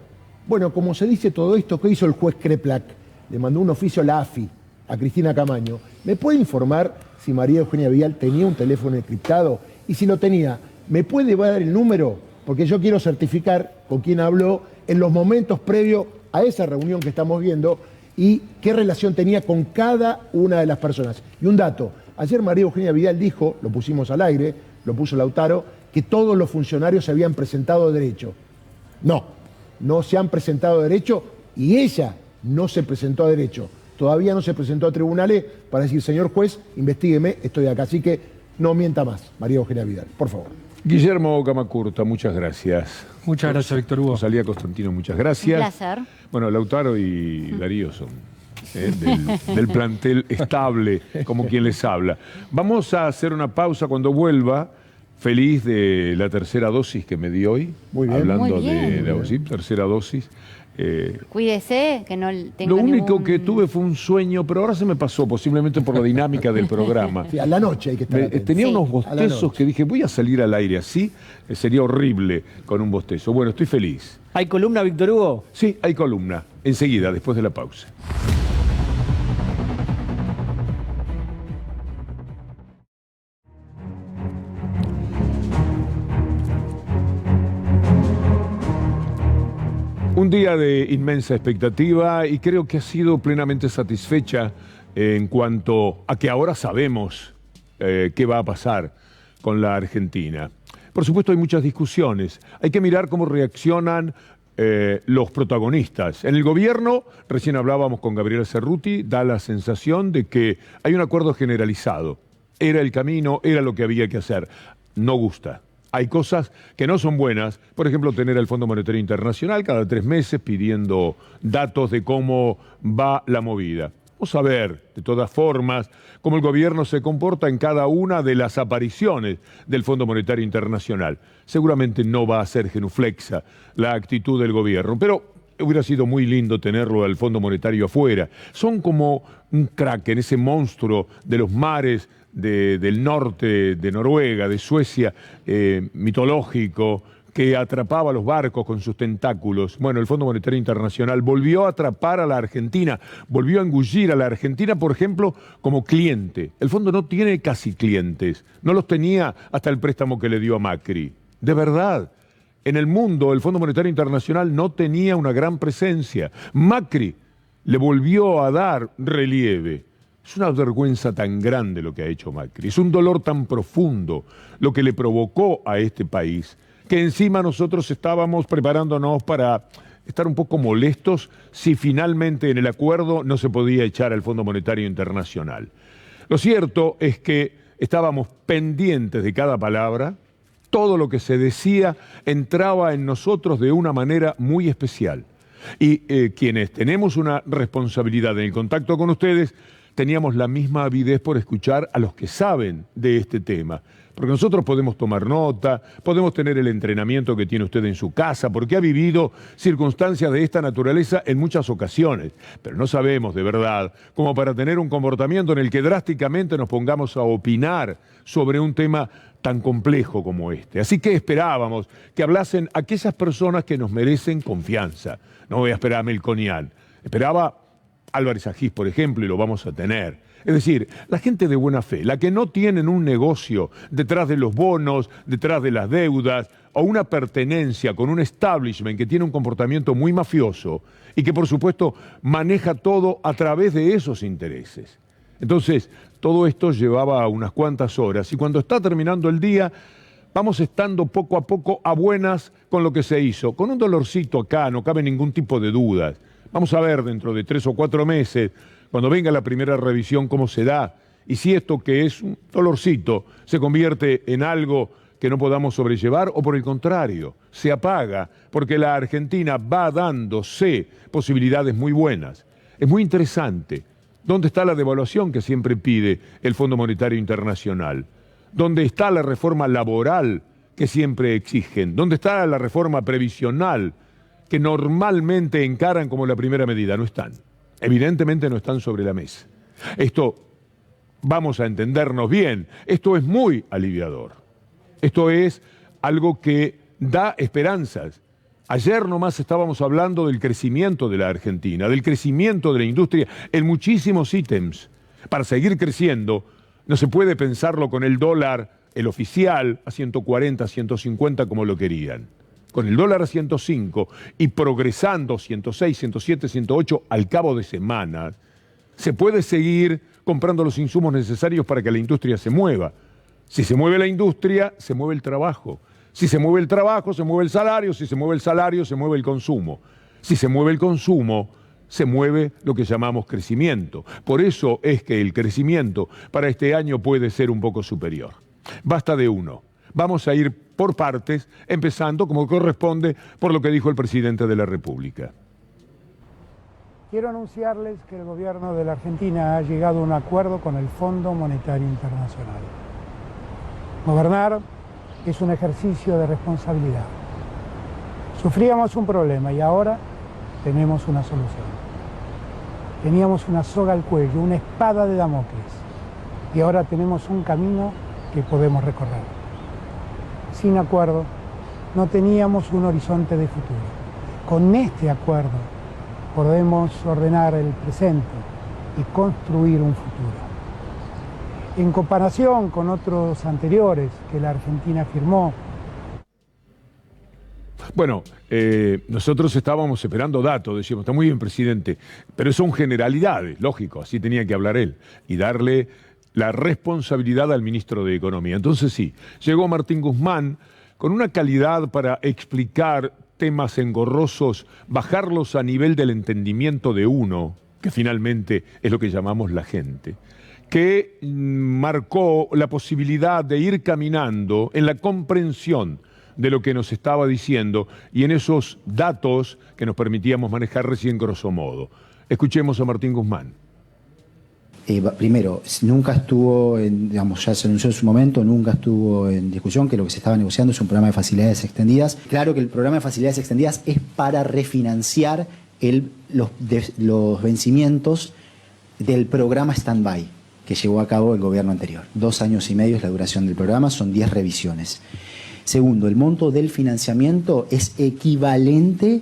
Bueno, como se dice todo esto, ¿qué hizo el juez Kreplak? Le mandó un oficio a la AFI, a Cristina Camaño. ¿Me puede informar si María Eugenia Vidal tenía un teléfono encriptado? Y si lo tenía, ¿me puede dar el número? Porque yo quiero certificar con quién habló en los momentos previos a esa reunión que estamos viendo y qué relación tenía con cada una de las personas. Y un dato, ayer María Eugenia Vidal dijo, lo pusimos al aire, lo puso Lautaro, que todos los funcionarios se habían presentado de derecho. No se han presentado de derecho y ella no se presentó a derecho. Todavía no se presentó a tribunales para decir, señor juez, investígueme, estoy acá. Así que no mienta más, María Eugenia Vidal, por favor. Guillermo Camacurta, muchas gracias. Muchas gracias, Víctor Hugo. Rosalía Constantino, muchas gracias. Un placer. Bueno, Lautaro y Darío son del plantel estable, como quien les habla. Vamos a hacer una pausa cuando vuelva. Feliz de la tercera dosis que me di hoy. Muy bien. Hablando Muy bien. de sí, tercera dosis. Cuídese, que no tenga Lo único ningún... que tuve fue un sueño, pero ahora se me pasó, posiblemente por la dinámica del programa. Sí, a la noche hay que estar atento. Tenía Sí. unos A la bostezos noche. que dije, voy a salir al aire así, sería horrible con un bostezo. Bueno, estoy feliz. ¿Hay columna, Víctor Hugo? Sí, hay columna. Enseguida, después de la pausa. Un día de inmensa expectativa y creo que ha sido plenamente satisfecha en cuanto a que ahora sabemos qué va a pasar con la Argentina. Por supuesto hay muchas discusiones. Hay que mirar cómo reaccionan los protagonistas. En el gobierno, recién hablábamos con Gabriela Cerruti, da la sensación de que hay un acuerdo generalizado. Era el camino, era lo que había que hacer. No gusta. Hay cosas que no son buenas, por ejemplo, tener al Fondo Monetario Internacional cada 3 meses pidiendo datos de cómo va la movida. Vamos a ver, de todas formas, cómo el gobierno se comporta en cada una de las apariciones del Fondo Monetario Internacional. Seguramente no va a ser genuflexa la actitud del gobierno, pero hubiera sido muy lindo tenerlo al Fondo Monetario afuera. Son como un kraken, ese monstruo de los mares del norte de Noruega, de Suecia, mitológico, que atrapaba los barcos con sus tentáculos. Bueno, el Fondo Monetario Internacional volvió a atrapar a la Argentina, volvió a engullir a la Argentina, por ejemplo, como cliente. El fondo no tiene casi clientes, no los tenía hasta el préstamo que le dio a Macri. De verdad, en el mundo el Fondo Monetario Internacional no tenía una gran presencia. Macri le volvió a dar relieve. Es una vergüenza tan grande lo que ha hecho Macri, es un dolor tan profundo lo que le provocó a este país, que encima nosotros estábamos preparándonos para estar un poco molestos si finalmente en el acuerdo no se podía echar al Fondo Monetario Internacional. Lo cierto es que estábamos pendientes de cada palabra, todo lo que se decía entraba en nosotros de una manera muy especial. Y quienes tenemos una responsabilidad en el contacto con ustedes, teníamos la misma avidez por escuchar a los que saben de este tema. Porque nosotros podemos tomar nota, podemos tener el entrenamiento que tiene usted en su casa, porque ha vivido circunstancias de esta naturaleza en muchas ocasiones. Pero no sabemos de verdad como para tener un comportamiento en el que drásticamente nos pongamos a opinar sobre un tema tan complejo como este. Así que esperábamos que hablasen aquellas personas que nos merecen confianza. No voy a esperar a Melconian. Esperaba Álvarez Agis, por ejemplo, y lo vamos a tener. Es decir, la gente de buena fe, la que no tienen un negocio detrás de los bonos, detrás de las deudas, o una pertenencia con un establishment que tiene un comportamiento muy mafioso y que, por supuesto, maneja todo a través de esos intereses. Entonces, todo esto llevaba unas cuantas horas y cuando está terminando el día, vamos estando poco a poco a buenas con lo que se hizo. Con un dolorcito acá, no cabe ningún tipo de dudas. Vamos a ver dentro de 3 o 4 meses, cuando venga la primera revisión, cómo se da. Y si esto que es un dolorcito se convierte en algo que no podamos sobrellevar o por el contrario, se apaga, porque la Argentina va dándose posibilidades muy buenas. Es muy interesante. ¿Dónde está la devaluación que siempre pide el Fondo Monetario Internacional? ¿Dónde está la reforma laboral que siempre exigen? ¿Dónde está la reforma previsional que normalmente encaran como la primera medida? No están. Evidentemente no están sobre la mesa. Esto, vamos a entendernos bien, esto es muy aliviador. Esto es algo que da esperanzas. Ayer nomás estábamos hablando del crecimiento de la Argentina, del crecimiento de la industria en muchísimos ítems. Para seguir creciendo, no se puede pensarlo con el dólar, el oficial, a 140, 150 como lo querían. con el dólar a 105 y progresando 106, 107, 108 al cabo de semanas, se puede seguir comprando los insumos necesarios para que la industria se mueva. Si se mueve la industria, se mueve el trabajo. Si se mueve el trabajo, se mueve el salario. Si se mueve el salario, se mueve el consumo. Si se mueve el consumo, se mueve lo que llamamos crecimiento. Por eso es que el crecimiento para este año puede ser un poco superior. Basta de uno. Vamos a ir por partes, empezando, como corresponde, por lo que dijo el presidente de la República. Quiero anunciarles que el gobierno de la Argentina ha llegado a un acuerdo con el Fondo Monetario Internacional. Gobernar es un ejercicio de responsabilidad. Sufríamos un problema y ahora tenemos una solución. Teníamos una soga al cuello, una espada de Damocles, y ahora tenemos un camino que podemos recorrer. Sin acuerdo, no teníamos un horizonte de futuro. Con este acuerdo podemos ordenar el presente y construir un futuro. En comparación con otros anteriores que la Argentina firmó. Bueno, nosotros estábamos esperando datos, decíamos, está muy bien, presidente, pero son generalidades, lógico, así tenía que hablar él, y darle la responsabilidad al ministro de Economía. Entonces sí, llegó Martín Guzmán con una calidad para explicar temas engorrosos, bajarlos a nivel del entendimiento de uno, que finalmente es lo que llamamos la gente, que marcó la posibilidad de ir caminando en la comprensión de lo que nos estaba diciendo y en esos datos que nos permitíamos manejar recién grosso modo. Escuchemos a Martín Guzmán. Primero, nunca estuvo, digamos, ya se anunció en su momento, nunca estuvo en discusión que lo que se estaba negociando es un programa de facilidades extendidas. Claro que el programa de facilidades extendidas es para refinanciar los vencimientos del programa Stand-by que llevó a cabo el gobierno anterior. 2 años y medio es la duración del programa, son 10 revisiones. Segundo, el monto del financiamiento es equivalente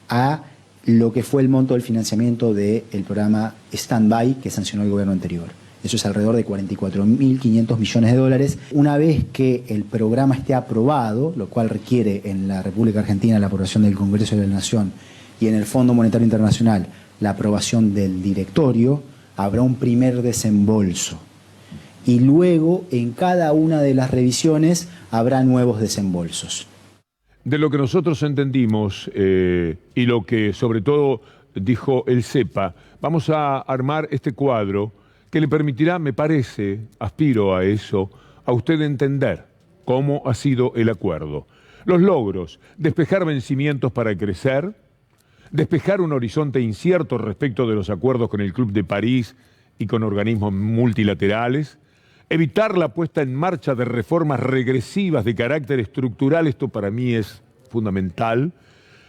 a lo que fue el monto del financiamiento del programa Stand-by que sancionó el gobierno anterior. Eso es alrededor de 44.500 millones de dólares. Una vez que el programa esté aprobado, lo cual requiere en la República Argentina la aprobación del Congreso de la Nación y en el Fondo Monetario Internacional la aprobación del directorio, habrá un primer desembolso. Y luego, en cada una de las revisiones, habrá nuevos desembolsos. De lo que nosotros entendimos y lo que sobre todo dijo el CEPA, vamos a armar este cuadro que le permitirá, me parece, aspiro a eso, a usted entender cómo ha sido el acuerdo. Los logros, despejar vencimientos para crecer, despejar un horizonte incierto respecto de los acuerdos con el Club de París y con organismos multilaterales, evitar la puesta en marcha de reformas regresivas de carácter estructural, esto para mí es fundamental,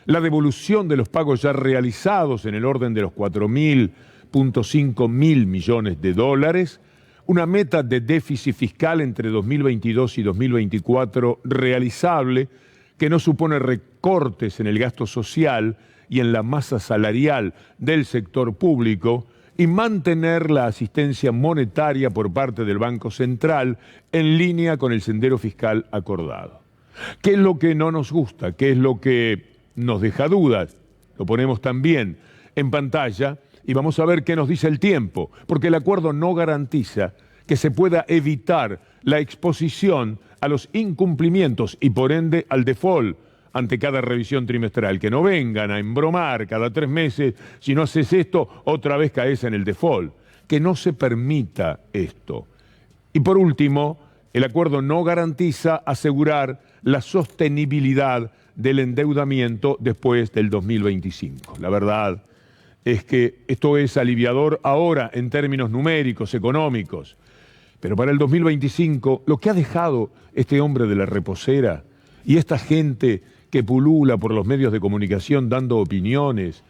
la devolución de los pagos ya realizados en el orden de los 4.500 millones de dólares, una meta de déficit fiscal entre 2022 y 2024 realizable, que no supone recortes en el gasto social y en la masa salarial del sector público, y mantener la asistencia monetaria por parte del Banco Central en línea con el sendero fiscal acordado. ¿Qué es lo que no nos gusta? ¿Qué es lo que nos deja dudas? Lo ponemos también en pantalla y vamos a ver qué nos dice el tiempo, porque el acuerdo no garantiza que se pueda evitar la exposición a los incumplimientos y por ende al default ante cada revisión trimestral, que no vengan a embromar cada 3 meses, si no haces esto, otra vez caes en el default, que no se permita esto. Y por último, el acuerdo no garantiza asegurar la sostenibilidad del endeudamiento después del 2025. La verdad es que esto es aliviador ahora en términos numéricos, económicos, pero para el 2025, lo que ha dejado este hombre de la reposera y esta gente que pulula por los medios de comunicación dando opiniones,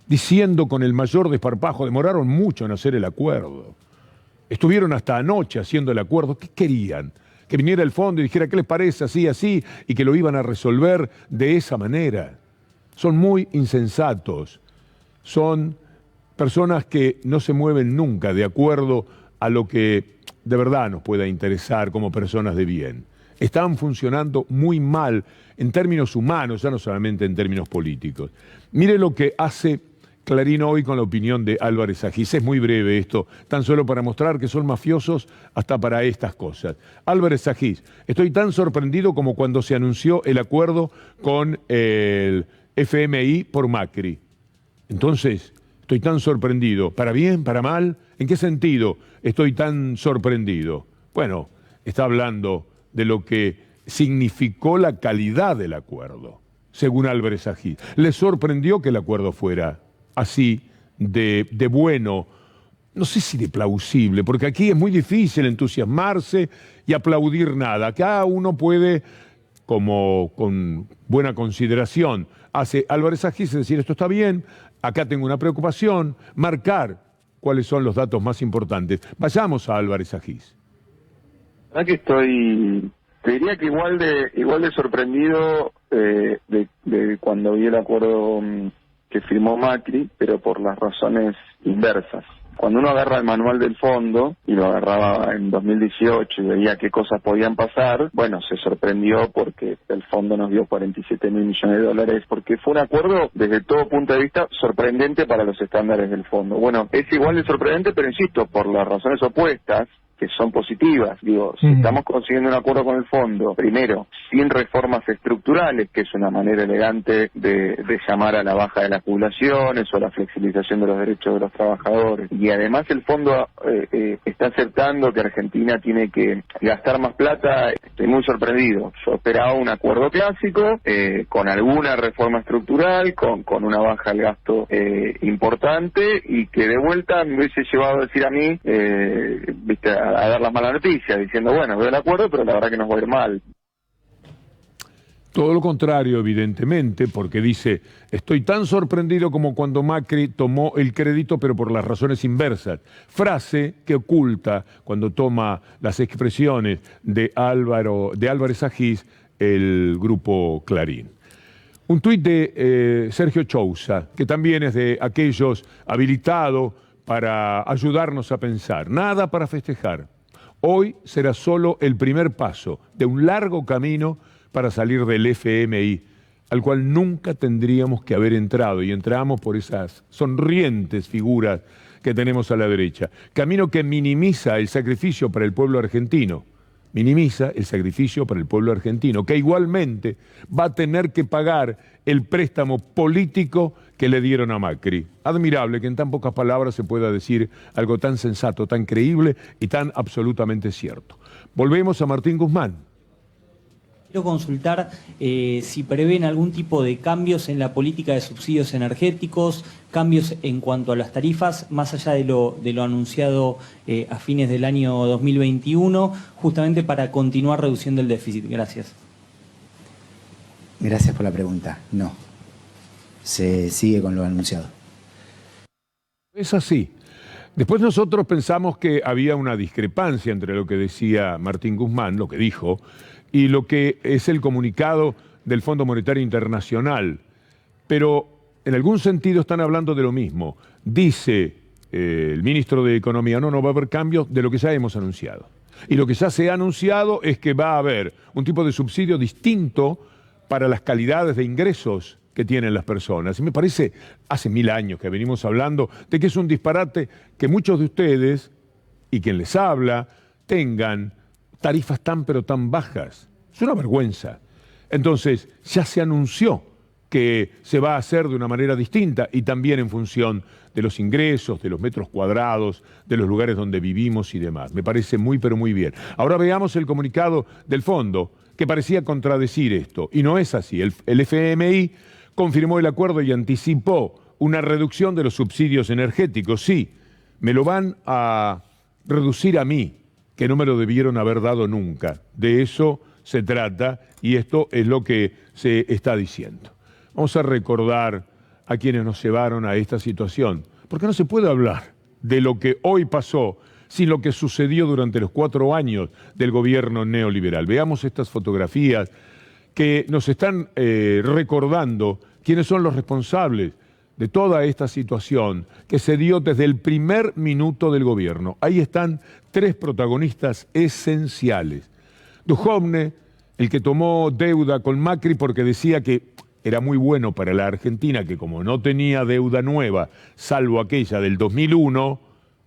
diciendo con el mayor desparpajo, demoraron mucho en hacer el acuerdo. Estuvieron hasta anoche haciendo el acuerdo. ¿Qué querían? Que viniera el fondo y dijera, ¿qué les parece así, así? Y que lo iban a resolver de esa manera. Son muy insensatos. Son personas que no se mueven nunca de acuerdo a lo que de verdad nos pueda interesar como personas de bien. estaban funcionando muy mal en términos humanos, ya no solamente en términos políticos. Mire lo que hace Clarín hoy con la opinión de Álvarez Agis. Es muy breve esto, tan solo para mostrar que son mafiosos hasta para estas cosas. Álvarez Agis: estoy tan sorprendido como cuando se anunció el acuerdo con el FMI por Macri. Entonces, estoy tan sorprendido. ¿Para bien? ¿Para mal? ¿En qué sentido estoy tan sorprendido? Bueno, está hablando de lo que significó la calidad del acuerdo, según Álvarez Agis. Le sorprendió que el acuerdo fuera así de bueno, no sé si de plausible, porque aquí es muy difícil entusiasmarse y aplaudir nada. Acá uno puede, como con buena consideración, hace Álvarez Agis, decir esto está bien, acá tengo una preocupación, marcar cuáles son los datos más importantes. Vayamos a Álvarez Agis. La verdad que te diría que igual de sorprendido de cuando vi el acuerdo que firmó Macri, pero por las razones inversas. Cuando uno agarra el manual del fondo, y lo agarraba en 2018 y veía qué cosas podían pasar, bueno, se sorprendió porque el fondo nos dio 47.000 millones de dólares, porque fue un acuerdo desde todo punto de vista sorprendente para los estándares del fondo. Bueno, es igual de sorprendente, pero insisto, por las razones opuestas, que son positivas. Digo, si estamos consiguiendo un acuerdo con el fondo, primero, sin reformas estructurales, que es una manera elegante de llamar a la baja de las jubilaciones o a la flexibilización de los derechos de los trabajadores, y además el fondo está aceptando que Argentina tiene que gastar más plata, estoy muy sorprendido. Yo esperaba un acuerdo clásico, con alguna reforma estructural, con una baja del gasto importante, y que de vuelta me hubiese llevado a decir a mí, a dar las malas noticias, diciendo, bueno, veo el acuerdo, pero la verdad que nos va a ir mal. Todo lo contrario, evidentemente, porque dice, estoy tan sorprendido como cuando Macri tomó el crédito, pero por las razones inversas. Frase que oculta, cuando toma las expresiones de Álvarez Agis, el grupo Clarín. Un tuit de Sergio Chousa, que también es de aquellos habilitados para ayudarnos a pensar. Nada para festejar. Hoy será solo el primer paso de un largo camino para salir del FMI, al cual nunca tendríamos que haber entrado, y entramos por esas sonrientes figuras que tenemos a la derecha. Camino que minimiza el sacrificio para el pueblo argentino. Minimiza el sacrificio para el pueblo argentino, que igualmente va a tener que pagar el préstamo político que le dieron a Macri. Admirable que en tan pocas palabras se pueda decir algo tan sensato, tan creíble y tan absolutamente cierto. Volvemos a Martín Guzmán. Quiero consultar si prevén algún tipo de cambios en la política de subsidios energéticos, cambios en cuanto a las tarifas, más allá de lo anunciado a fines del año 2021, justamente para continuar reduciendo el déficit. Gracias. Gracias por la pregunta. No, se sigue con lo anunciado. Es así. Después nosotros pensamos que había una discrepancia entre lo que decía Martín Guzmán, lo que dijo, y lo que es el comunicado del Fondo Monetario Internacional. Pero en algún sentido están hablando de lo mismo. Dice el ministro de Economía, no va a haber cambios de lo que ya hemos anunciado. Y lo que ya se ha anunciado es que va a haber un tipo de subsidio distinto para las calidades de ingresos que tienen las personas. Y me parece, hace 1000 años que venimos hablando de que es un disparate que muchos de ustedes, y quien les habla, tengan tarifas tan pero tan bajas. Es una vergüenza. Entonces, ya se anunció que se va a hacer de una manera distinta y también en función de los ingresos, de los metros cuadrados, de los lugares donde vivimos y demás. Me parece muy pero muy bien. Ahora veamos el comunicado del fondo, que parecía contradecir esto, y no es así. El FMI confirmó el acuerdo y anticipó una reducción de los subsidios energéticos. Sí, me lo van a reducir a mí, que no me lo debieron haber dado nunca. De eso se trata y esto es lo que se está diciendo. Vamos a recordar a quienes nos llevaron a esta situación, porque no se puede hablar de lo que hoy pasó sin lo que sucedió durante los 4 años del gobierno neoliberal. Veamos estas fotografías que nos están recordando quiénes son los responsables de toda esta situación que se dio desde el primer minuto del gobierno. Ahí están 3 protagonistas esenciales. Duhovne, el que tomó deuda con Macri porque decía que era muy bueno para la Argentina, que como no tenía deuda nueva, salvo aquella del 2001,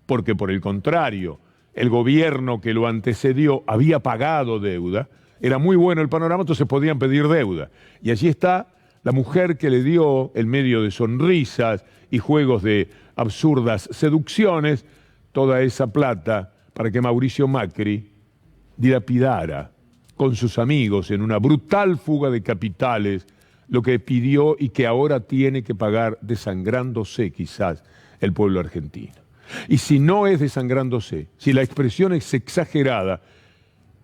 porque por el contrario, el gobierno que lo antecedió había pagado deuda, era muy bueno el panorama, entonces podían pedir deuda. Y allí está la mujer que le dio, en medio de sonrisas y juegos de absurdas seducciones, toda esa plata para que Mauricio Macri dilapidara con sus amigos en una brutal fuga de capitales lo que pidió y que ahora tiene que pagar desangrándose quizás el pueblo argentino. Y si no es desangrándose, si la expresión es exagerada,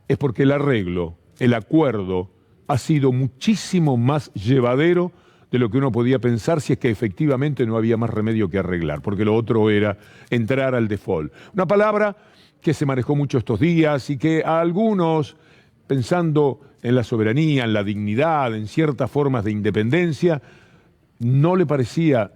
es porque el arreglo, el acuerdo, ha sido muchísimo más llevadero de lo que uno podía pensar si es que efectivamente no había más remedio que arreglar, porque lo otro era entrar al default. Una palabra que se manejó mucho estos días y que a algunos, pensando en la soberanía, en la dignidad, en ciertas formas de independencia, no le parecía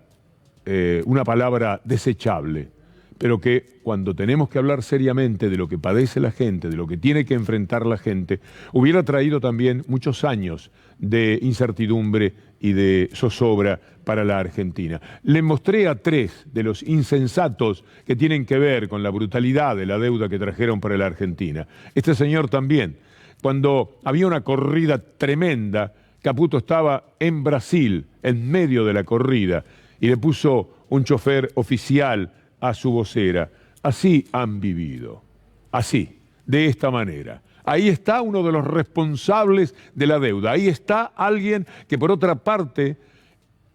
una palabra desechable, pero que cuando tenemos que hablar seriamente de lo que padece la gente, de lo que tiene que enfrentar la gente, hubiera traído también muchos años de incertidumbre y de zozobra para la Argentina. Le mostré a 3 de los insensatos que tienen que ver con la brutalidad de la deuda que trajeron para la Argentina. Este señor también, cuando había una corrida tremenda, Caputo estaba en Brasil, en medio de la corrida, y le puso un chofer oficial a su vocera. Así han vivido, así, de esta manera. Ahí está uno de los responsables de la deuda. Ahí está alguien que por otra parte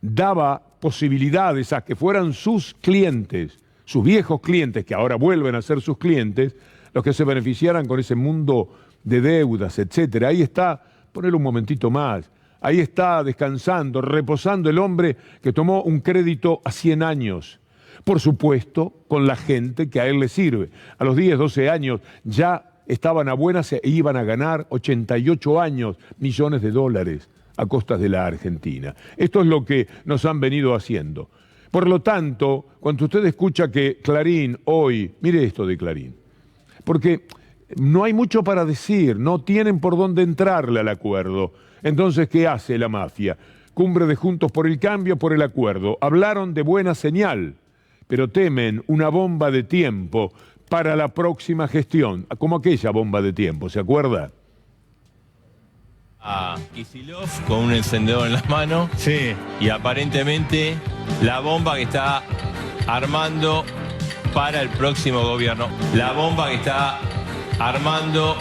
daba posibilidades a que fueran sus clientes, sus viejos clientes, que ahora vuelven a ser sus clientes, los que se beneficiaran con ese mundo de deudas, etcétera. Ahí está, ponele un momentito más, ahí está descansando, reposando el hombre que tomó un crédito a 100 años. Por supuesto, con la gente que a él le sirve. A los 10, 12 años ya estaban a buenas e iban a ganar 88 años millones de dólares a costas de la Argentina. Esto es lo que nos han venido haciendo. Por lo tanto, cuando usted escucha que Clarín hoy, mire esto de Clarín, porque no hay mucho para decir, no tienen por dónde entrarle al acuerdo. Entonces, ¿qué hace la mafia? Cumbre de Juntos por el Cambio, por el acuerdo. Hablaron de buena señal, pero temen una bomba de tiempo para la próxima gestión, como aquella bomba de tiempo, ¿se acuerda? A Kicillof con un encendedor en las manos. Sí. Y aparentemente la bomba que está armando para el próximo gobierno. La bomba que está armando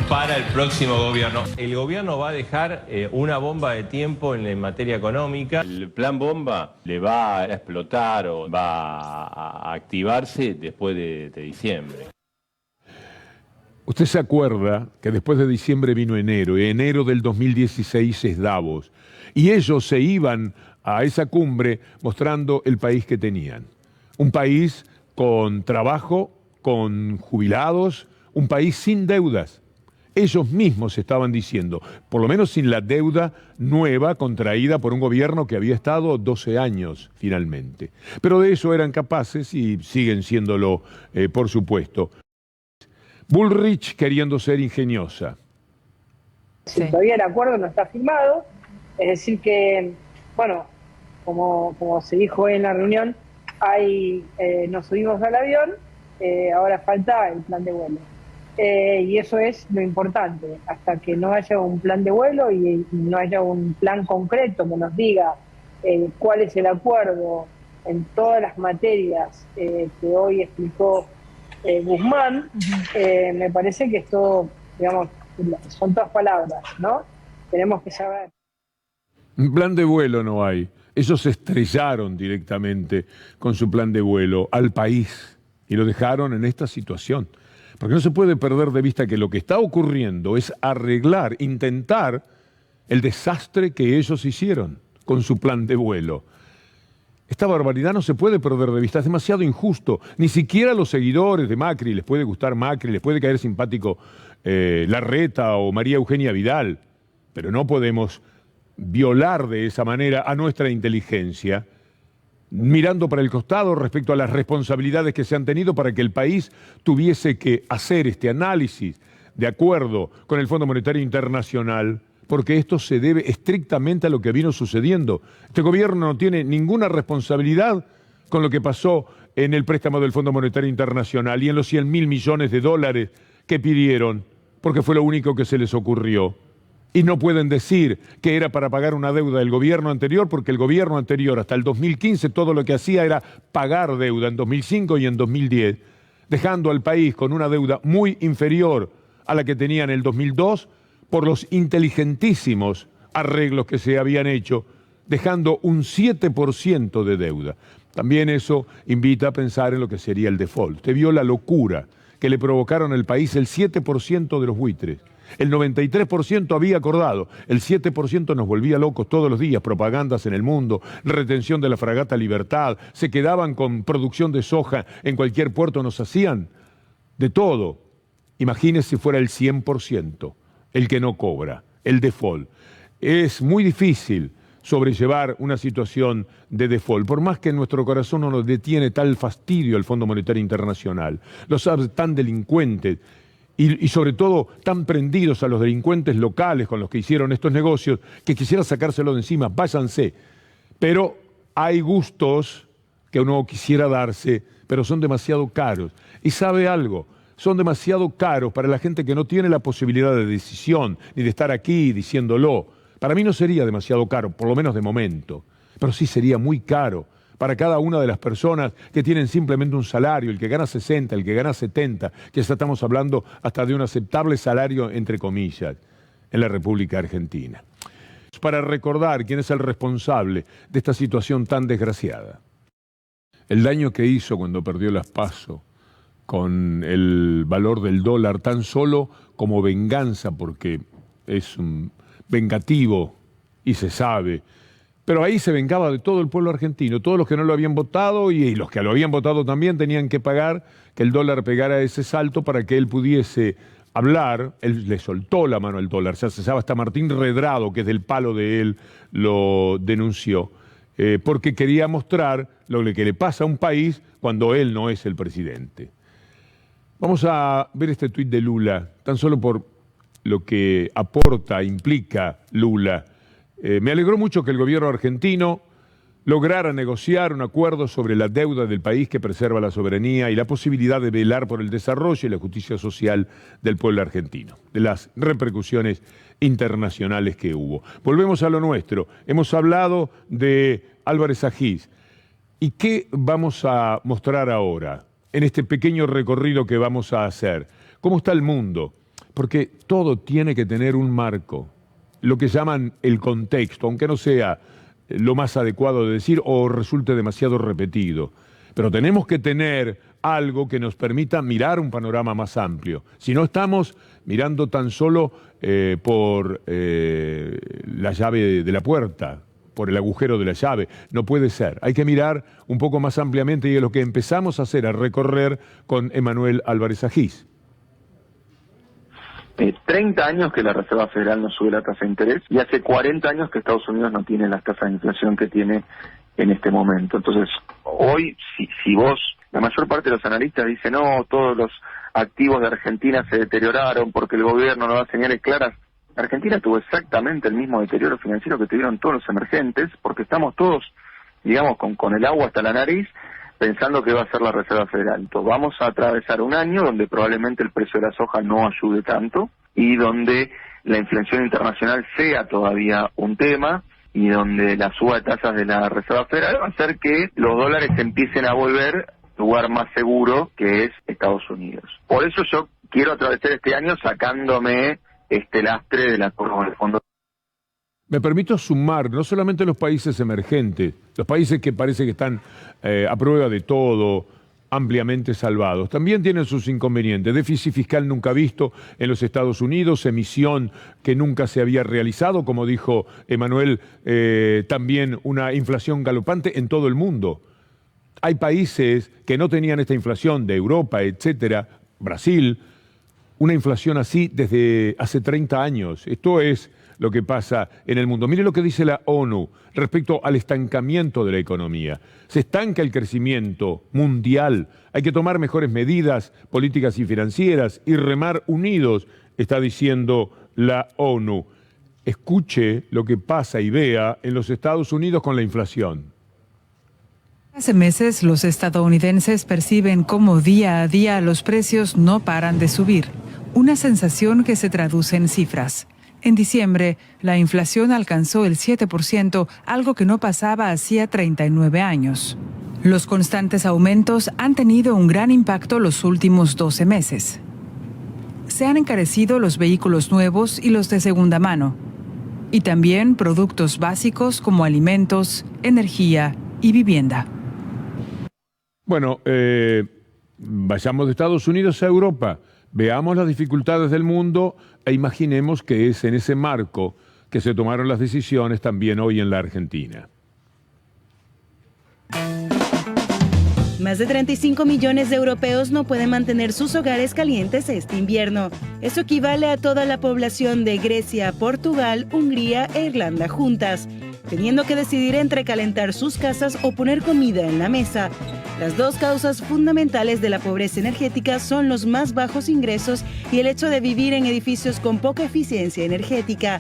para el próximo gobierno. El gobierno va a dejar una bomba de tiempo en materia económica. El plan bomba le va a explotar o va a activarse después de diciembre. Usted se acuerda que después de diciembre vino enero, y enero del 2016 es Davos, y ellos se iban a esa cumbre mostrando el país que tenían. Un país con trabajo, con jubilados, un país sin deudas. Ellos mismos estaban diciendo, por lo menos sin la deuda nueva contraída por un gobierno que había estado 12 años finalmente. Pero de eso eran capaces y siguen siéndolo, por supuesto. Bullrich queriendo ser ingeniosa. Sí. Todavía el acuerdo no está firmado, es decir que, bueno, como se dijo hoy en la reunión, nos subimos al avión, ahora falta el plan de vuelo. Y eso es lo importante, hasta que no haya un plan de vuelo y no haya un plan concreto que nos diga cuál es el acuerdo en todas las materias que hoy explicó Guzmán, me parece que esto, digamos, son todas palabras, ¿no? Tenemos que saber. Un plan de vuelo no hay. Ellos se estrellaron directamente con su plan de vuelo al país y lo dejaron en esta situación. Porque no se puede perder de vista que lo que está ocurriendo es arreglar, intentar el desastre que ellos hicieron con su plan de vuelo. Esta barbaridad no se puede perder de vista, es demasiado injusto. Ni siquiera a los seguidores de Macri les puede gustar Macri, les puede caer simpático Larreta o María Eugenia Vidal, pero no podemos violar de esa manera a nuestra inteligencia, mirando para el costado respecto a las responsabilidades que se han tenido para que el país tuviese que hacer este análisis de acuerdo con el Fondo Monetario Internacional, porque esto se debe estrictamente a lo que vino sucediendo. Este gobierno no tiene ninguna responsabilidad con lo que pasó en el préstamo del Fondo Monetario Internacional y en los 100.000 millones de dólares que pidieron, porque fue lo único que se les ocurrió. Y no pueden decir que era para pagar una deuda del gobierno anterior, porque el gobierno anterior, hasta el 2015, todo lo que hacía era pagar deuda en 2005 y en 2010, dejando al país con una deuda muy inferior a la que tenía en el 2002 por los inteligentísimos arreglos que se habían hecho, dejando un 7% de deuda. También eso invita a pensar en lo que sería el default. Usted vio la locura que le provocaron al país el 7% de los buitres. El 93% había acordado, el 7% nos volvía locos todos los días, propagandas en el mundo, retención de la fragata Libertad, se quedaban con producción de soja en cualquier puerto, nos hacían de todo. Imagínese si fuera el 100%, el que no cobra, el default. Es muy difícil sobrellevar una situación de default, por más que en nuestro corazón no nos detiene tal fastidio el Fondo Monetario Internacional, los hace tan delincuentes y sobre todo tan prendidos a los delincuentes locales con los que hicieron estos negocios, que quisiera sacárselo de encima, váyanse. Pero hay gustos que uno quisiera darse, pero son demasiado caros. Y sabe algo, son demasiado caros para la gente que no tiene la posibilidad de decisión, ni de estar aquí diciéndolo. Para mí no sería demasiado caro, por lo menos de momento, pero sí sería muy caro para cada una de las personas que tienen simplemente un salario, el que gana 60, el que gana 70, que ya estamos hablando hasta de un aceptable salario, entre comillas, en la República Argentina. Para recordar quién es el responsable de esta situación tan desgraciada. El daño que hizo cuando perdió las PASO con el valor del dólar tan solo como venganza, porque es un vengativo y se sabe. Pero ahí se vengaba de todo el pueblo argentino, todos los que no lo habían votado y los que lo habían votado también tenían que pagar que el dólar pegara ese salto para que él pudiese hablar. Él le soltó la mano al dólar, se sabe, hasta Martín Redrado, que es del palo de él, lo denunció, porque quería mostrar lo que le pasa a un país cuando él no es el presidente. Vamos a ver este tuit de Lula, tan solo por lo que aporta, implica Lula. Me alegró mucho que el gobierno argentino lograra negociar un acuerdo sobre la deuda del país que preserva la soberanía y la posibilidad de velar por el desarrollo y la justicia social del pueblo argentino, de las repercusiones internacionales que hubo. Volvemos a lo nuestro. Hemos hablado de Álvarez Agís. ¿Y qué vamos a mostrar ahora en este pequeño recorrido que vamos a hacer? ¿Cómo está el mundo? Porque todo tiene que tener un marco. Lo que llaman el contexto, aunque no sea lo más adecuado de decir o resulte demasiado repetido. Pero tenemos que tener algo que nos permita mirar un panorama más amplio. Si no estamos mirando tan solo por la llave de la puerta, por el agujero de la llave, no puede ser. Hay que mirar un poco más ampliamente y es lo que empezamos a hacer, a recorrer con Emanuel Álvarez Agís. 30 años que la Reserva Federal no sube la tasa de interés y hace 40 años que Estados Unidos no tiene las tasas de inflación que tiene en este momento. Entonces, hoy, si vos, la mayor parte de los analistas dicen, no, todos los activos de Argentina se deterioraron porque el gobierno no da señales claras. Argentina tuvo exactamente el mismo deterioro financiero que tuvieron todos los emergentes, porque estamos todos, digamos, con el agua hasta la nariz, pensando que va a ser la Reserva Federal. Entonces vamos a atravesar un año donde probablemente el precio de la soja no ayude tanto y donde la inflación internacional sea todavía un tema y donde la suba de tasas de la Reserva Federal va a hacer que los dólares empiecen a volver al lugar más seguro que es Estados Unidos. Por eso yo quiero atravesar este año sacándome este lastre de la curva del fondo. Me permito sumar no solamente los países emergentes, los países que parece que están a prueba de todo, ampliamente salvados, también tienen sus inconvenientes. Déficit fiscal nunca visto en los Estados Unidos, emisión que nunca se había realizado, como dijo Emanuel, también una inflación galopante en todo el mundo. Hay países que no tenían esta inflación de Europa, etcétera, Brasil, una inflación así desde hace 30 años. Esto es lo que pasa en el mundo. Mire lo que dice la ONU respecto al estancamiento de la economía. Se estanca el crecimiento mundial. Hay que tomar mejores medidas políticas y financieras y remar unidos, está diciendo la ONU. Escuche lo que pasa y vea en los Estados Unidos con la inflación. Hace meses los estadounidenses perciben cómo día a día los precios no paran de subir. Una sensación que se traduce en cifras. En diciembre, la inflación alcanzó el 7%, algo que no pasaba hacía 39 años. Los constantes aumentos han tenido un gran impacto los últimos 12 meses. Se han encarecido los vehículos nuevos y los de segunda mano. Y también productos básicos como alimentos, energía y vivienda. Bueno, vayamos de Estados Unidos a Europa, veamos las dificultades del mundo e imaginemos que es en ese marco que se tomaron las decisiones también hoy en la Argentina. Más de 35 millones de europeos no pueden mantener sus hogares calientes este invierno. Eso equivale a toda la población de Grecia, Portugal, Hungría e Irlanda juntas, teniendo que decidir entre calentar sus casas o poner comida en la mesa. Las dos causas fundamentales de la pobreza energética son los más bajos ingresos y el hecho de vivir en edificios con poca eficiencia energética.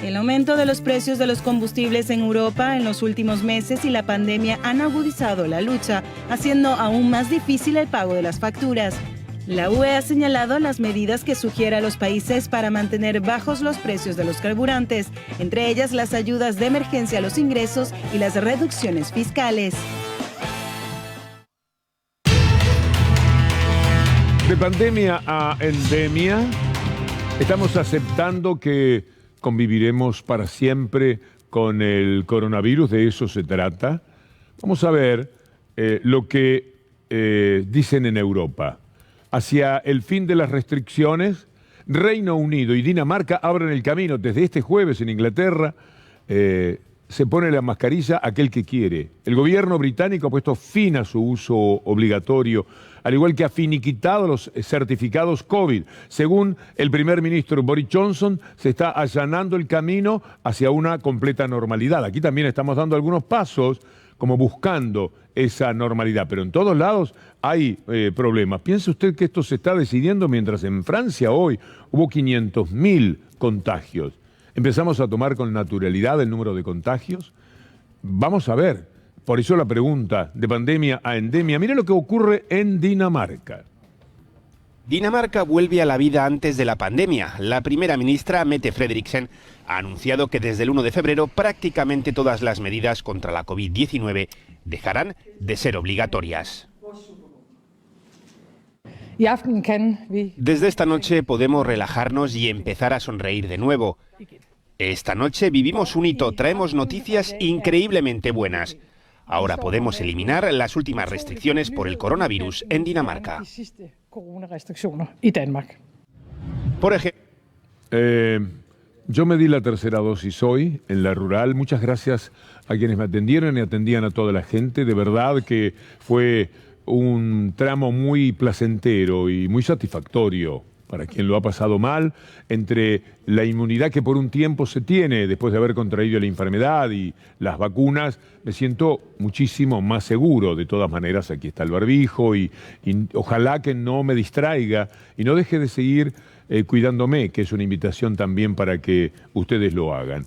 El aumento de los precios de los combustibles en Europa en los últimos meses y la pandemia han agudizado la lucha, haciendo aún más difícil el pago de las facturas. La UE ha señalado las medidas que sugiere a los países para mantener bajos los precios de los carburantes, entre ellas las ayudas de emergencia a los ingresos y las reducciones fiscales. De pandemia a endemia, estamos aceptando que conviviremos para siempre con el coronavirus, de eso se trata. Vamos a ver lo que dicen en Europa. Hacia el fin de las restricciones, Reino Unido y Dinamarca abren el camino. Desde este jueves en Inglaterra se pone la mascarilla aquel que quiere. El gobierno británico ha puesto fin a su uso obligatorio, al igual que ha finiquitado los certificados COVID. Según el primer ministro Boris Johnson, se está allanando el camino hacia una completa normalidad. Aquí también estamos dando algunos pasos como buscando esa normalidad, pero en todos lados hay problemas. ¿Piensa usted que esto se está decidiendo mientras en Francia hoy hubo 500.000 contagios? ¿Empezamos a tomar con naturalidad el número de contagios? Vamos a ver. Por eso la pregunta, de pandemia a endemia. Mire lo que ocurre en Dinamarca. Dinamarca vuelve a la vida antes de la pandemia. La primera ministra, Mette Frederiksen, ha anunciado que desde el 1 de febrero prácticamente todas las medidas contra la COVID-19 dejarán de ser obligatorias. Desde esta noche podemos relajarnos y empezar a sonreír de nuevo. Esta noche vivimos un hito, traemos noticias increíblemente buenas. Ahora podemos eliminar las últimas restricciones por el coronavirus en Dinamarca. Por ejemplo, yo me di la tercera dosis hoy en la rural. Muchas gracias a quienes me atendieron y atendían a toda la gente. De verdad que fue un tramo muy placentero y muy satisfactorio para quien lo ha pasado mal, entre la inmunidad que por un tiempo se tiene después de haber contraído la enfermedad y las vacunas. Me siento muchísimo más seguro. De todas maneras, aquí está el barbijo y ojalá que no me distraiga y no deje de seguir cuidándome, que es una invitación también para que ustedes lo hagan.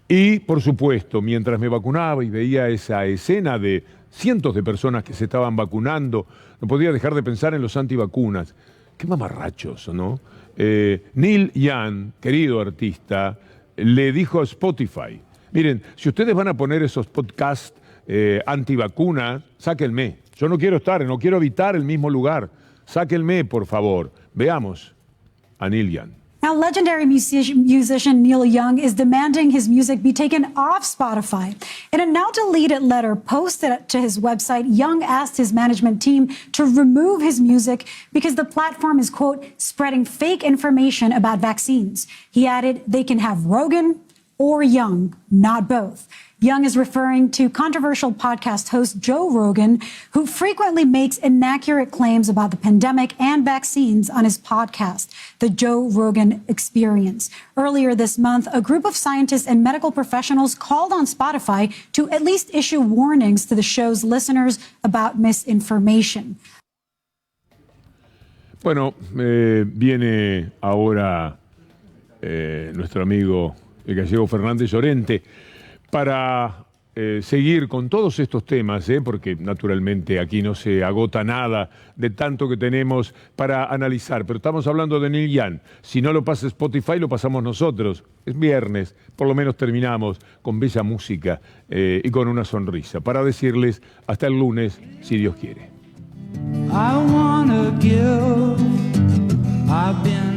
Y, por supuesto, mientras me vacunaba y veía esa escena de cientos de personas que se estaban vacunando, no podía dejar de pensar en los antivacunas. Qué mamarrachos, ¿no? Neil Young, querido artista, le dijo a Spotify, miren, si ustedes van a poner esos podcasts antivacunas, sáquenme. Yo no quiero habitar el mismo lugar. Sáquenme, por favor. Veamos a Neil Young. Now, legendary musician Neil Young is demanding his music be taken off Spotify. In a now-deleted letter posted to his website, Young asked his management team to remove his music because the platform is, quote, spreading fake information about vaccines. He added, they can have Rogan or Young, not both. Young is referring to controversial podcast host Joe Rogan, who frequently makes inaccurate claims about the pandemic and vaccines on his podcast, The Joe Rogan Experience. Earlier this month, a group of scientists and medical professionals called on Spotify to at least issue warnings to the show's listeners about misinformation. Bueno, viene ahora nuestro amigo el gallego Fernández Llorente para seguir con todos estos temas, porque naturalmente aquí no se agota nada de tanto que tenemos para analizar, pero estamos hablando de Neil Young. Si no lo pasa Spotify, lo pasamos nosotros. Es viernes, por lo menos terminamos con bella música y con una sonrisa, para decirles hasta el lunes, si Dios quiere. I wanna give, I've been